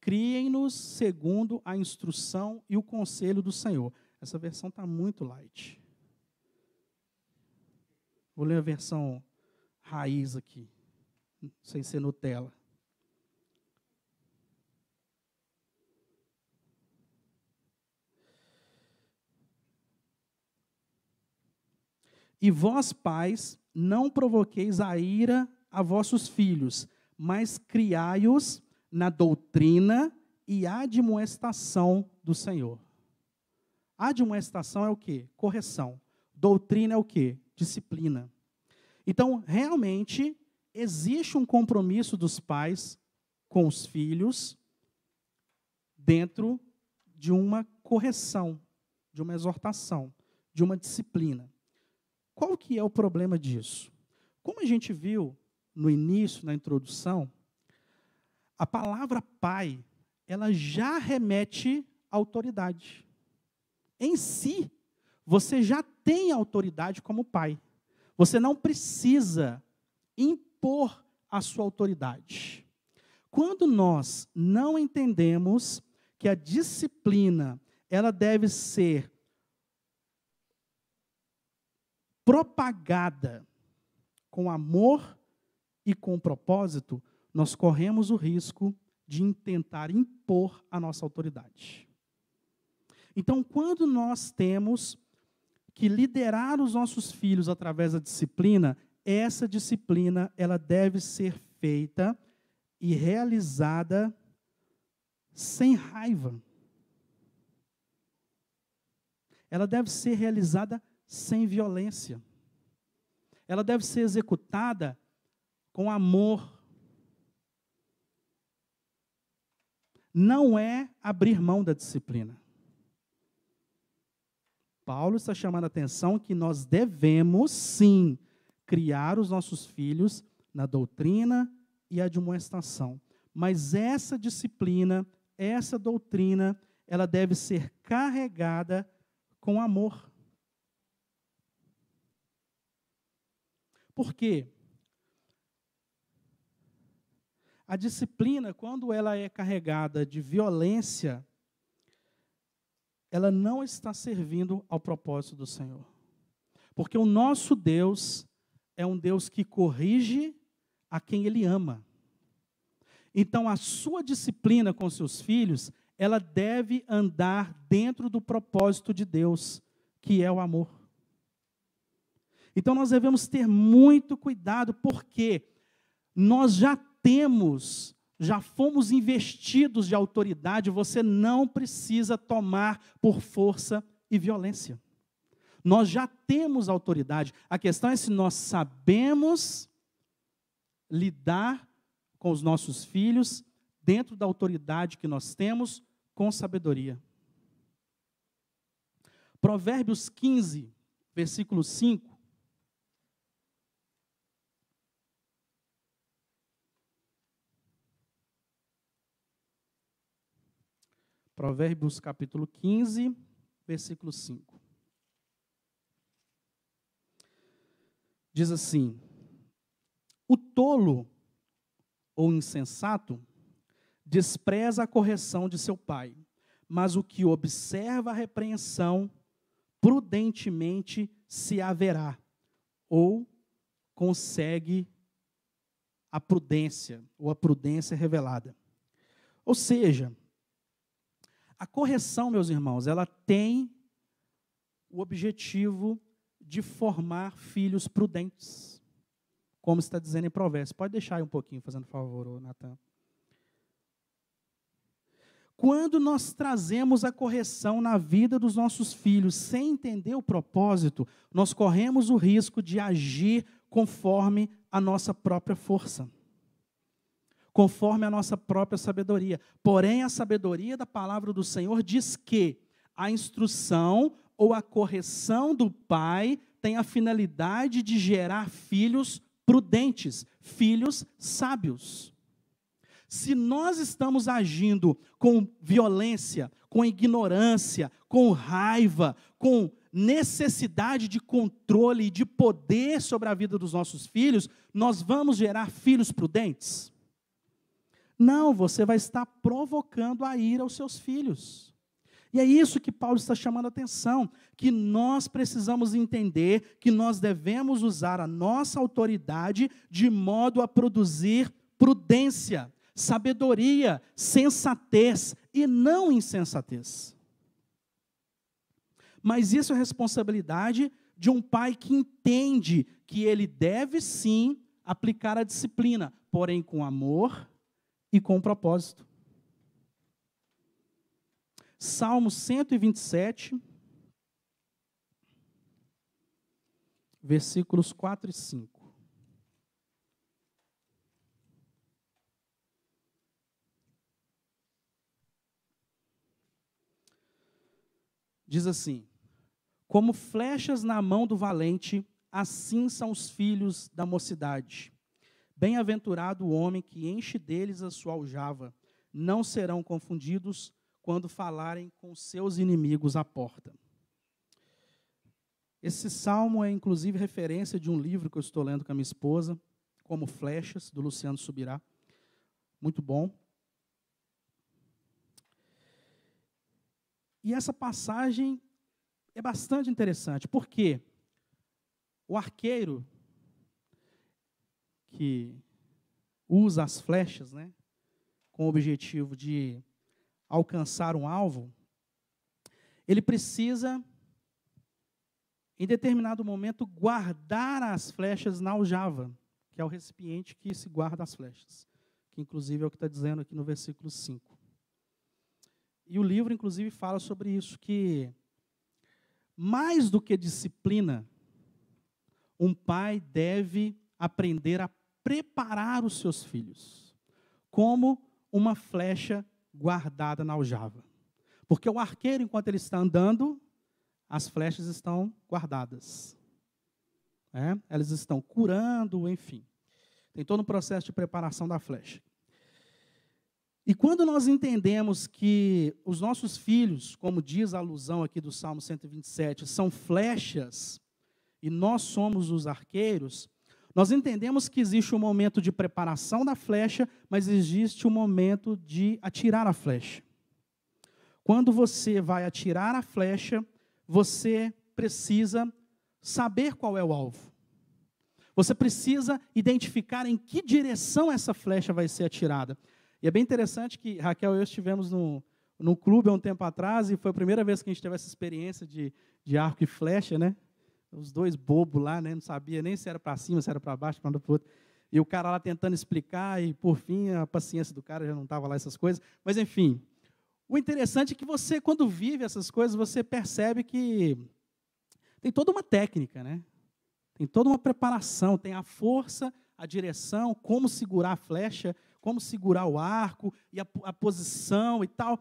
criem-nos segundo a instrução e o conselho do Senhor. Essa versão está muito light. Vou ler a versão raiz aqui, sem ser Nutella. E vós, pais, não provoqueis a ira a vossos filhos, mas criai-os na doutrina e admoestação do Senhor. Admoestação é o quê? Correção. Doutrina é o quê? Disciplina. Então, realmente, existe um compromisso dos pais com os filhos dentro de uma correção, de uma exortação, de uma disciplina. Qual que é o problema disso? Como a gente viu no início, na introdução, a palavra pai, ela já remete à autoridade. Em si, você já tem autoridade como pai. Você não precisa impor a sua autoridade. Quando nós não entendemos que a disciplina, ela deve ser propagada com amor e com propósito, nós corremos o risco de tentar impor a nossa autoridade. Então, quando nós temos que liderar os nossos filhos através da disciplina, essa disciplina ela deve ser feita e realizada sem raiva. Ela deve ser realizada sem violência. Ela deve ser executada com amor. Não é abrir mão da disciplina. Paulo está chamando a atenção que nós devemos, sim, criar os nossos filhos na doutrina e admoestação. Mas essa disciplina, essa doutrina, ela deve ser carregada com amor. Por quê? A disciplina, quando ela é carregada de violência, ela não está servindo ao propósito do Senhor. Porque o nosso Deus é um Deus que corrige a quem Ele ama. Então, a sua disciplina com seus filhos, ela deve andar dentro do propósito de Deus, que é o amor. Então, nós devemos ter muito cuidado, porque nós já fomos investidos de autoridade, você não precisa tomar por força e violência. Nós já temos autoridade. A questão é se nós sabemos lidar com os nossos filhos dentro da autoridade que nós temos, com sabedoria. Provérbios 15, versículo 5. Provérbios capítulo 15, versículo 5. Diz assim: o tolo ou insensato despreza a correção de seu pai, mas o que observa a repreensão prudentemente se haverá, ou consegue a prudência, ou a prudência revelada. Ou seja, a correção, meus irmãos, ela tem o objetivo de formar filhos prudentes, como está dizendo em Provérbios. Pode deixar aí um pouquinho, fazendo favor, Natan. Quando nós trazemos a correção na vida dos nossos filhos, sem entender o propósito, nós corremos o risco de agir conforme a nossa própria força, conforme a nossa própria sabedoria. Porém, a sabedoria da palavra do Senhor diz que a instrução ou a correção do pai tem a finalidade de gerar filhos prudentes, filhos sábios. Se nós estamos agindo com violência, com ignorância, com raiva, com necessidade de controle e de poder sobre a vida dos nossos filhos, nós vamos gerar filhos prudentes? Não, você vai estar provocando a ira aos seus filhos. E é isso que Paulo está chamando a atenção, que nós precisamos entender que nós devemos usar a nossa autoridade de modo a produzir prudência, sabedoria, sensatez e não insensatez. Mas isso é responsabilidade de um pai que entende que ele deve sim aplicar a disciplina, porém com amor e com propósito. Salmo 127, versículos 4 e 5. Diz assim: como flechas na mão do valente, assim são os filhos da mocidade. Bem-aventurado o homem que enche deles a sua aljava, não serão confundidos quando falarem com seus inimigos à porta. Esse salmo é, inclusive, referência de um livro que eu estou lendo com a minha esposa, Como Flechas, do Luciano Subirá. Muito bom. E essa passagem é bastante interessante, porque o arqueiro que usa as flechas, né, com o objetivo de alcançar um alvo, ele precisa, em determinado momento, guardar as flechas na aljava, que é o recipiente que se guarda as flechas, que inclusive é o que está dizendo aqui no versículo 5. E o livro, inclusive, fala sobre isso, que mais do que disciplina, um pai deve aprender a preparar os seus filhos, como uma flecha guardada na aljava. Porque o arqueiro, enquanto ele está andando, as flechas estão guardadas. Elas estão curando, enfim. Tem todo um processo de preparação da flecha. E quando nós entendemos que os nossos filhos, como diz a alusão aqui do Salmo 127, são flechas, e nós somos os arqueiros, nós entendemos que existe um momento de preparação da flecha, mas existe um momento de atirar a flecha. Quando você vai atirar a flecha, você precisa saber qual é o alvo. Você precisa identificar em que direção essa flecha vai ser atirada. E é bem interessante que Raquel e eu estivemos num clube há um tempo atrás, e foi a primeira vez que a gente teve essa experiência de arco e flecha, né? Os dois bobos lá, né? Não sabia nem se era para cima, se era para baixo, para o outro. E o cara lá tentando explicar, e por fim a paciência do cara já não estava lá, essas coisas. Mas enfim, o interessante é que você, quando vive essas coisas, você percebe que Tem toda uma técnica, né? Tem toda uma preparação, tem a força, a direção, como segurar a flecha, como segurar o arco, e a posição e tal.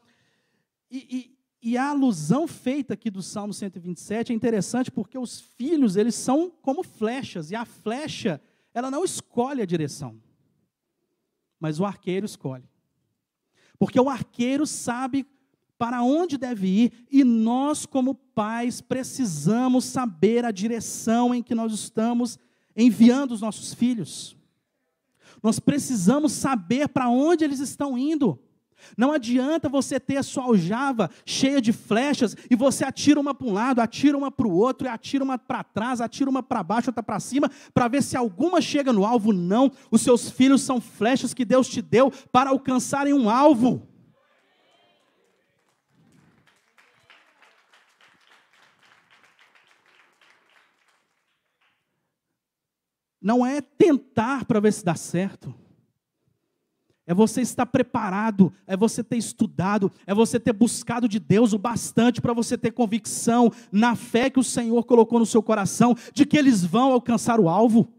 E a alusão feita aqui do Salmo 127 é interessante porque os filhos, eles são como flechas, e a flecha, ela não escolhe a direção, mas o arqueiro escolhe. Porque o arqueiro sabe para onde deve ir, e nós, como pais, precisamos saber a direção em que nós estamos enviando os nossos filhos. Nós precisamos saber para onde eles estão indo. Não adianta você ter a sua aljava cheia de flechas e você atira uma para um lado, atira uma para o outro, e atira uma para trás, atira uma para baixo, outra para cima, para ver se alguma chega no alvo. Não, os seus filhos são flechas que Deus te deu para alcançarem um alvo. Não é tentar para ver se dá certo. É você estar preparado, é você ter estudado, é você ter buscado de Deus o bastante para você ter convicção na fé que o Senhor colocou no seu coração, de que eles vão alcançar o alvo.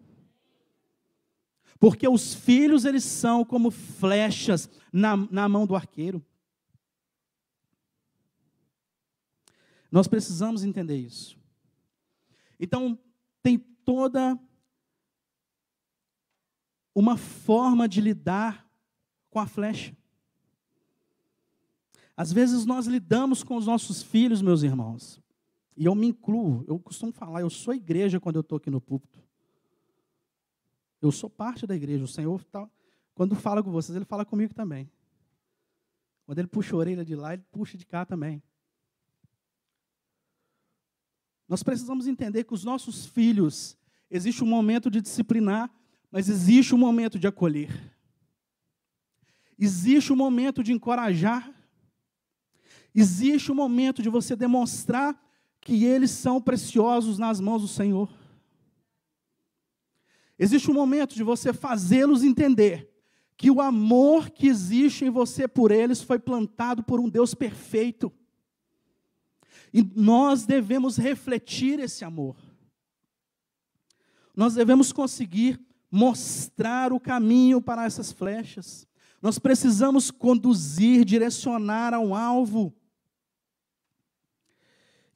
Porque os filhos, eles são como flechas na mão do arqueiro. Nós precisamos entender isso. Então, tem toda uma forma de lidar com a flecha. Às vezes nós lidamos com os nossos filhos, meus irmãos, e eu me incluo, eu costumo falar, eu sou igreja quando eu estou aqui no púlpito. Eu sou parte da igreja, o Senhor, quando fala com vocês, Ele fala comigo também. Quando Ele puxa a orelha de lá, Ele puxa de cá também. Nós precisamos entender que os nossos filhos, existe um momento de disciplinar, mas existe um momento de acolher. Existe um momento de encorajar. Existe um momento de você demonstrar que eles são preciosos nas mãos do Senhor. Existe um momento de você fazê-los entender que o amor que existe em você por eles foi plantado por um Deus perfeito. E nós devemos refletir esse amor. Nós devemos conseguir mostrar o caminho para essas flechas. Nós precisamos conduzir, direcionar ao alvo.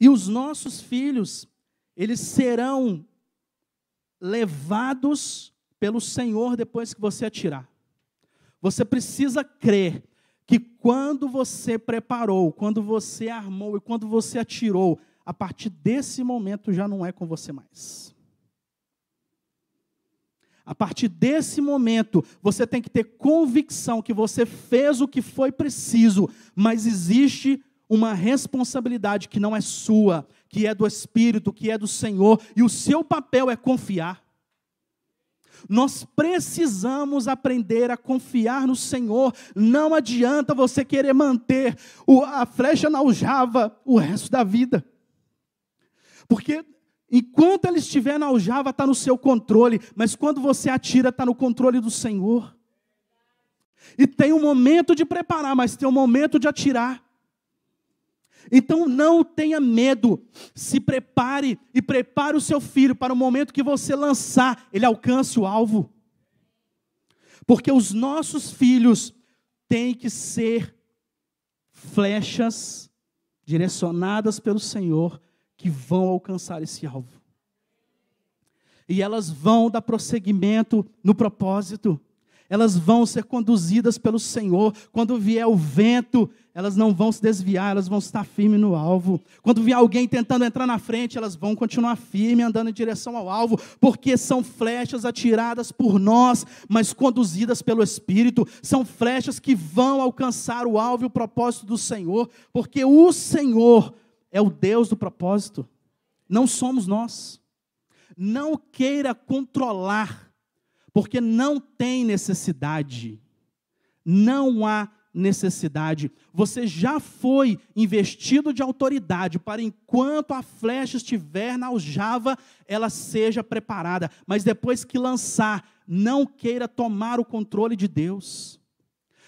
E os nossos filhos, eles serão levados pelo Senhor depois que você atirar. Você precisa crer que quando você preparou, quando você armou e quando você atirou, a partir desse momento já não é com você mais. A partir desse momento, você tem que ter convicção que você fez o que foi preciso, mas existe uma responsabilidade que não é sua, que é do Espírito, que é do Senhor, e o seu papel é confiar. Nós precisamos aprender a confiar no Senhor. Não adianta você querer manter a flecha na aljava o resto da vida. Porque enquanto ela estiver na aljava, está no seu controle. Mas quando você atira, está no controle do Senhor. E tem um momento de preparar, mas tem um momento de atirar. Então não tenha medo, se prepare e prepare o seu filho para o momento que você lançar, ele alcance o alvo. Porque os nossos filhos têm que ser flechas direcionadas pelo Senhor que vão alcançar esse alvo. E elas vão dar prosseguimento no propósito. Elas vão ser conduzidas pelo Senhor. Quando vier o vento, elas não vão se desviar, elas vão estar firmes no alvo. Quando vier alguém tentando entrar na frente, elas vão continuar firmes, andando em direção ao alvo, porque são flechas atiradas por nós, mas conduzidas pelo Espírito. São flechas que vão alcançar o alvo e o propósito do Senhor, porque o Senhor é o Deus do propósito, não somos nós. Não queira controlar, porque não tem necessidade, não há necessidade. Você já foi investido de autoridade para enquanto a flecha estiver na aljava, ela seja preparada. Mas depois que lançar, não queira tomar o controle de Deus.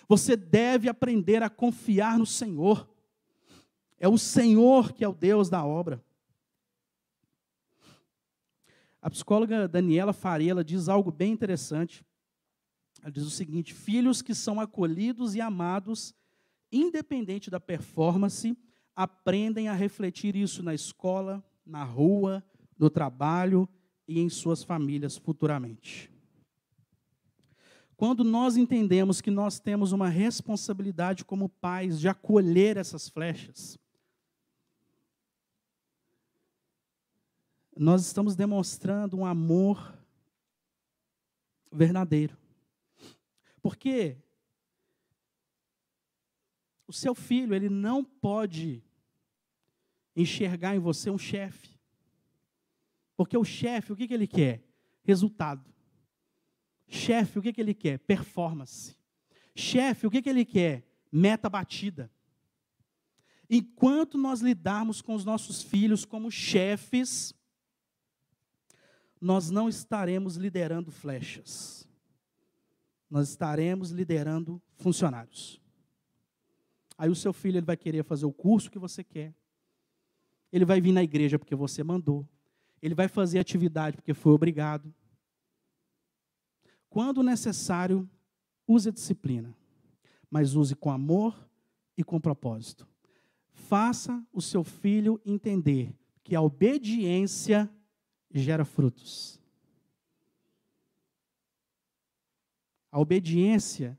Você deve aprender a confiar no Senhor. É o Senhor que é o Deus da obra. A psicóloga Daniela Farella diz algo bem interessante. Ela diz o seguinte: filhos que são acolhidos e amados, independente da performance, aprendem a refletir isso na escola, na rua, no trabalho e em suas famílias futuramente. Quando nós entendemos que nós temos uma responsabilidade como pais de acolher essas flechas, nós estamos demonstrando um amor verdadeiro. Porque o seu filho, ele não pode enxergar em você um chefe. Porque o chefe, o que ele quer? Resultado. Chefe, o que ele quer? Performance. Chefe, o que ele quer? Meta batida. Enquanto nós lidarmos com os nossos filhos como chefes, nós não estaremos liderando flechas. Nós estaremos liderando funcionários. Aí o seu filho ele vai querer fazer o curso que você quer. Ele vai vir na igreja porque você mandou. Ele vai fazer atividade porque foi obrigado. Quando necessário, use a disciplina, mas use com amor e com propósito. Faça o seu filho entender que a obediência gera frutos. A obediência,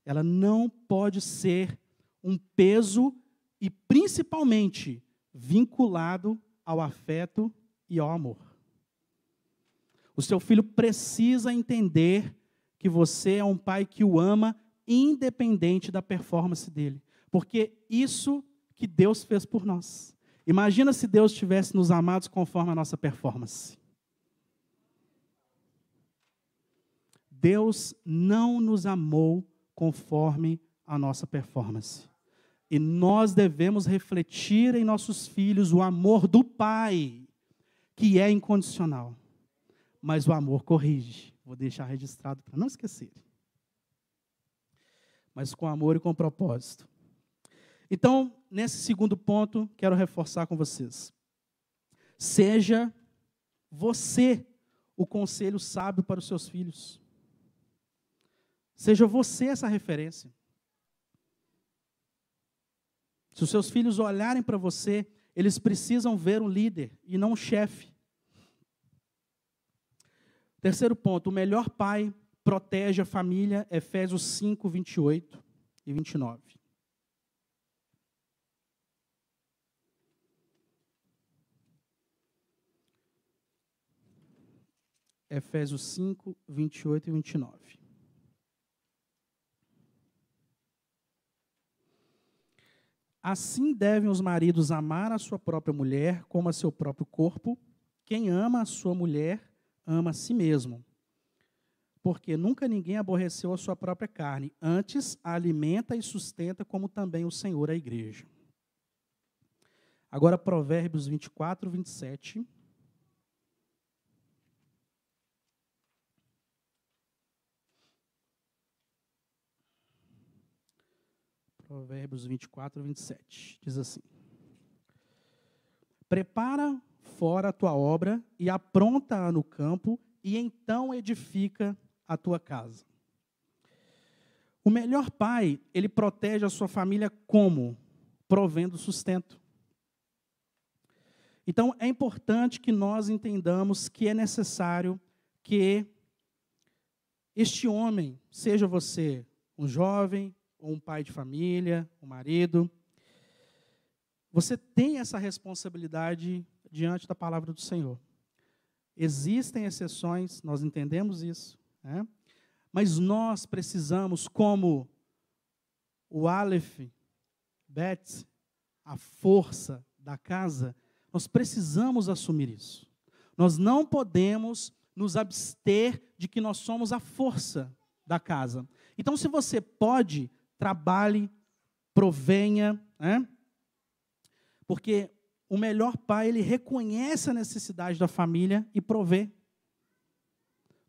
ela não pode ser um peso e, principalmente, vinculado ao afeto e ao amor. O seu filho precisa entender que você é um pai que o ama, independente da performance dele. Porque isso que Deus fez por nós. Imagina se Deus tivesse nos amados conforme a nossa performance. Deus não nos amou conforme a nossa performance. E nós devemos refletir em nossos filhos o amor do Pai, que é incondicional. Mas o amor corrige. Vou deixar registrado para não esquecer. Mas com amor e com propósito. Então, nesse segundo ponto, quero reforçar com vocês. Seja você o conselho sábio para os seus filhos. Seja você essa referência. Se os seus filhos olharem para você, eles precisam ver um líder e não um chefe. Terceiro ponto, o melhor pai protege a família, Efésios 5, 28 e 29. Efésios 5, 28 e 29. Assim devem os maridos amar a sua própria mulher como a seu próprio corpo. Quem ama a sua mulher, ama a si mesmo. Porque nunca ninguém aborreceu a sua própria carne, antes a alimenta e sustenta, como também o Senhor a igreja. Agora Provérbios 24, 27. Provérbios 24, 27. Diz assim: prepara fora a tua obra e apronta-a no campo, e então edifica a tua casa. O melhor pai, ele protege a sua família como? Provendo sustento. Então, é importante que nós entendamos que é necessário que este homem, seja você um jovem, ou um pai de família, um marido, você tem essa responsabilidade diante da palavra do Senhor. Existem exceções, nós entendemos isso, né? Mas nós precisamos, como o Aleph, Bet, a força da casa, nós precisamos assumir isso. Nós não podemos nos abster de que nós somos a força da casa. Então, se você pode, trabalhe, provenha, né? Porque o melhor pai, ele reconhece a necessidade da família e provê.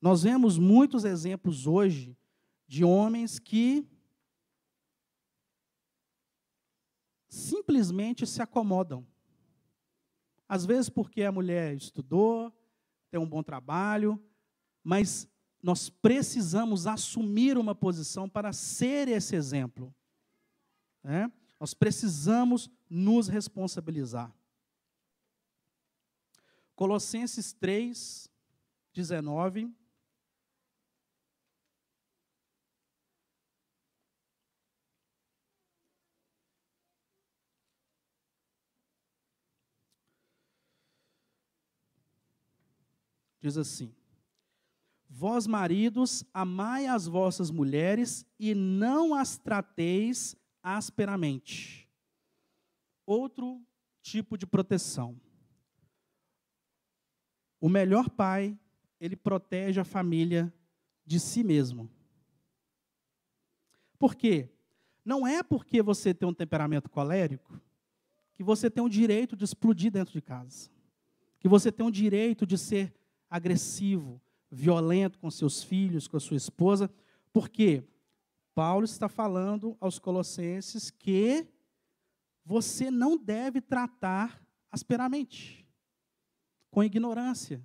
Nós vemos muitos exemplos hoje de homens que simplesmente se acomodam. Às vezes porque a mulher estudou, ter um bom trabalho, mas nós precisamos assumir uma posição para ser esse exemplo. Né? Nós precisamos nos responsabilizar. Colossenses 3, 19. Diz assim: vós, maridos, amai as vossas mulheres e não as trateis asperamente. Outro tipo de proteção. O melhor pai, ele protege a família de si mesmo. Por quê? Não é porque você tem um temperamento colérico que você tem o direito de explodir dentro de casa. Que você tem o direito de ser agressivo, violento com seus filhos, com a sua esposa. Porque Paulo está falando aos Colossenses que você não deve tratar asperamente, com ignorância.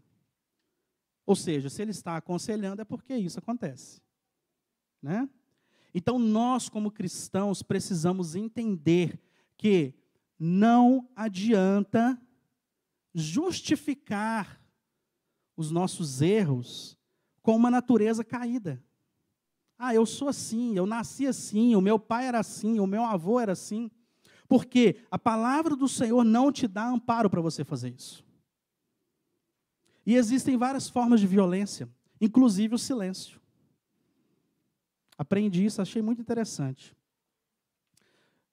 Ou seja, se ele está aconselhando é porque isso acontece. Né? Então, nós, como cristãos, precisamos entender que não adianta justificar os nossos erros com uma natureza caída. Ah, eu sou assim, eu nasci assim, o meu pai era assim, o meu avô era assim. Porque a palavra do Senhor não te dá amparo para você fazer isso. E existem várias formas de violência, inclusive o silêncio. Aprendi isso, achei muito interessante.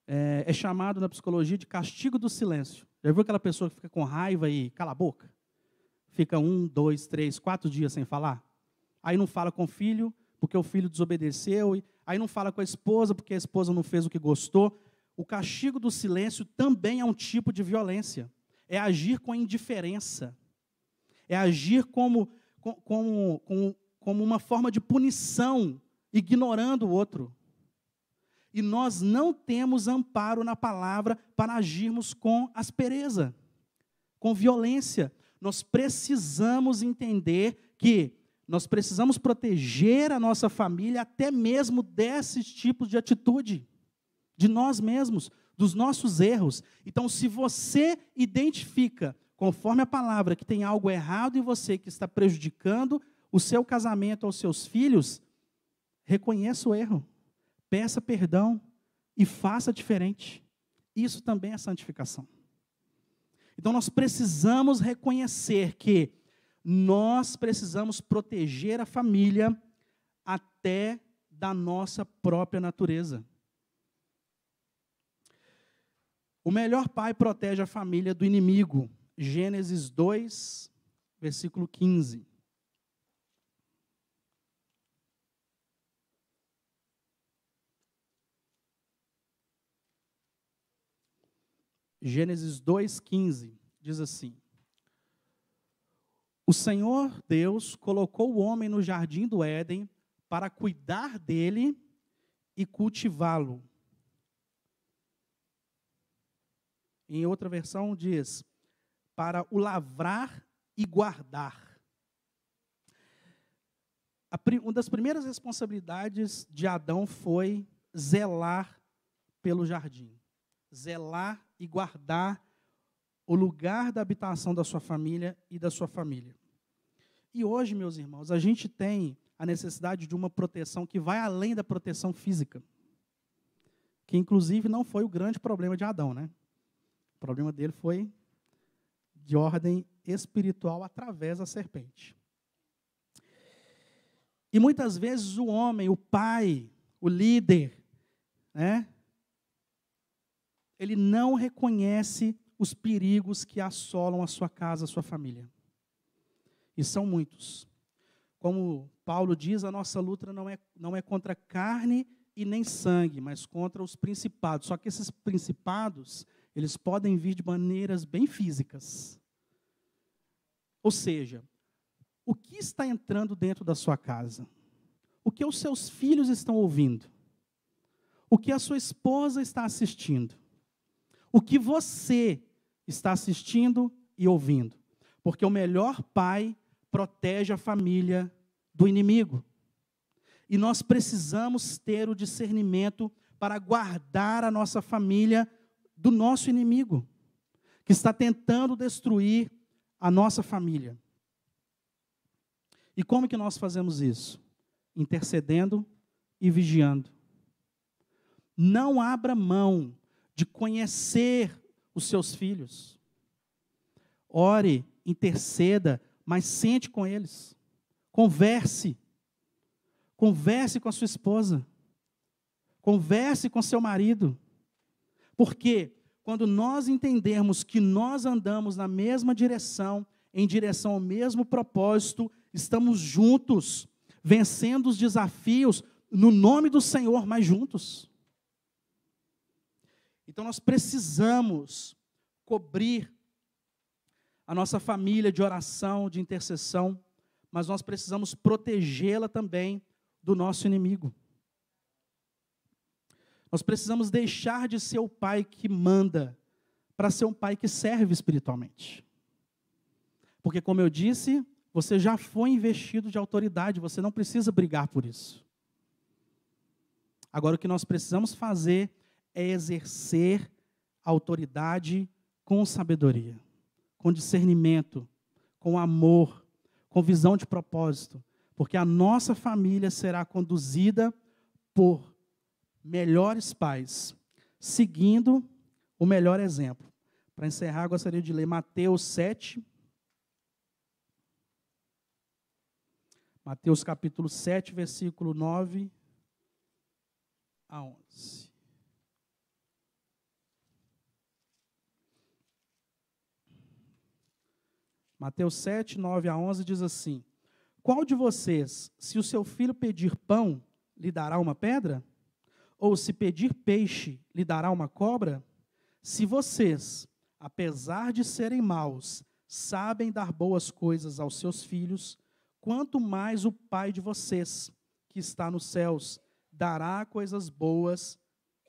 É chamado na psicologia de castigo do silêncio. Já viu aquela pessoa que fica com raiva e cala a boca? Fica 1, 2, 3, 4 dias sem falar? Aí não fala com o filho, porque o filho desobedeceu. Aí não fala com a esposa, porque a esposa não fez o que gostou. O castigo do silêncio também é um tipo de violência. É agir com indiferença. É agir como uma forma de punição, ignorando o outro. E nós não temos amparo na palavra para agirmos com aspereza, com violência. Nós precisamos entender que nós precisamos proteger a nossa família até mesmo desses tipos de atitude, de nós mesmos, dos nossos erros. Então, se você identifica, conforme a palavra, que tem algo errado em você, que está prejudicando o seu casamento aos seus filhos, reconheça o erro, peça perdão e faça diferente. Isso também é santificação. Então, nós precisamos reconhecer que nós precisamos proteger a família até da nossa própria natureza. O melhor pai protege a família do inimigo. Gênesis 2, versículo 15. Gênesis 2,15 diz assim: o Senhor Deus colocou o homem no jardim do Éden para cuidar dele e cultivá-lo. Em outra versão diz, para o lavrar e guardar. Uma das primeiras responsabilidades de Adão foi zelar pelo jardim. Zelar e guardar o lugar da habitação da sua família e da sua família. E hoje, meus irmãos, a gente tem a necessidade de uma proteção que vai além da proteção física. Que, inclusive, não foi o grande problema de Adão, né? O problema dele foi de ordem espiritual através da serpente. E muitas vezes o homem, o pai, o líder, né? Ele não reconhece os perigos que assolam a sua casa, a sua família. E são muitos. Como Paulo diz, a nossa luta não é contra carne e nem sangue, mas contra os principados. Só que esses principados, eles podem vir de maneiras bem físicas. Ou seja, o que está entrando dentro da sua casa? O que os seus filhos estão ouvindo? O que a sua esposa está assistindo? O que você está assistindo e ouvindo? Porque o melhor pai protege a família do inimigo. E nós precisamos ter o discernimento para guardar a nossa família do nosso inimigo, que está tentando destruir a nossa família. E como que nós fazemos isso? Intercedendo e vigiando. Não abra mão de conhecer os seus filhos. Ore, interceda, mas sente com eles. Converse. Converse com a sua esposa. Converse com seu marido. Porque quando nós entendermos que nós andamos na mesma direção, em direção ao mesmo propósito, estamos juntos, vencendo os desafios no nome do Senhor, mas juntos. Então nós precisamos cobrir a nossa família de oração, de intercessão, mas nós precisamos protegê-la também do nosso inimigo. Nós precisamos deixar de ser o pai que manda para ser um pai que serve espiritualmente. Porque, como eu disse, você já foi investido de autoridade, você não precisa brigar por isso. Agora, o que nós precisamos fazer é exercer a autoridade com sabedoria, com discernimento, com amor, com visão de propósito, porque a nossa família será conduzida por melhores pais, seguindo o melhor exemplo. Para encerrar, gostaria de ler Mateus 7. Mateus capítulo 7, versículo 9 a 11. Mateus 7, 9 a 11 diz assim: Qual de vocês, se o seu filho pedir pão, lhe dará uma pedra? Ou se pedir peixe, lhe dará uma cobra? Se vocês, apesar de serem maus, sabem dar boas coisas aos seus filhos, quanto mais o Pai de vocês, que está nos céus, dará coisas boas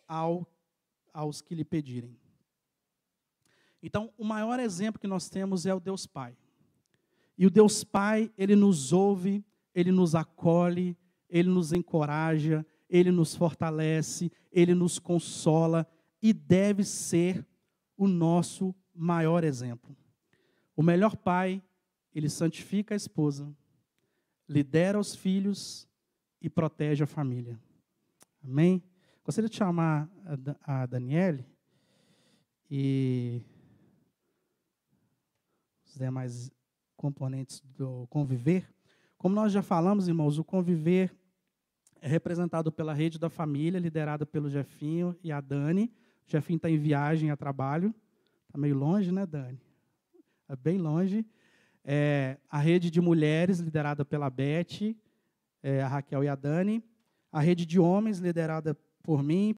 aos que lhe pedirem. Então, o maior exemplo que nós temos é o Deus Pai. E o Deus Pai, Ele nos ouve, Ele nos acolhe, Ele nos encoraja, Ele nos fortalece, Ele nos consola e deve ser o nosso maior exemplo. O melhor pai, ele santifica a esposa, lidera os filhos e protege a família. Amém? Gostaria de chamar a Daniele e os demais componentes do Conviver. Como nós já falamos, irmãos, o Conviver é representado pela Rede da Família, liderada pelo Jefinho e a Dani. O Jefinho está em viagem a trabalho. Está meio longe, né, Dani? É bem longe. A Rede de Mulheres, liderada pela Beth, a Raquel e a Dani. A Rede de Homens, liderada por mim,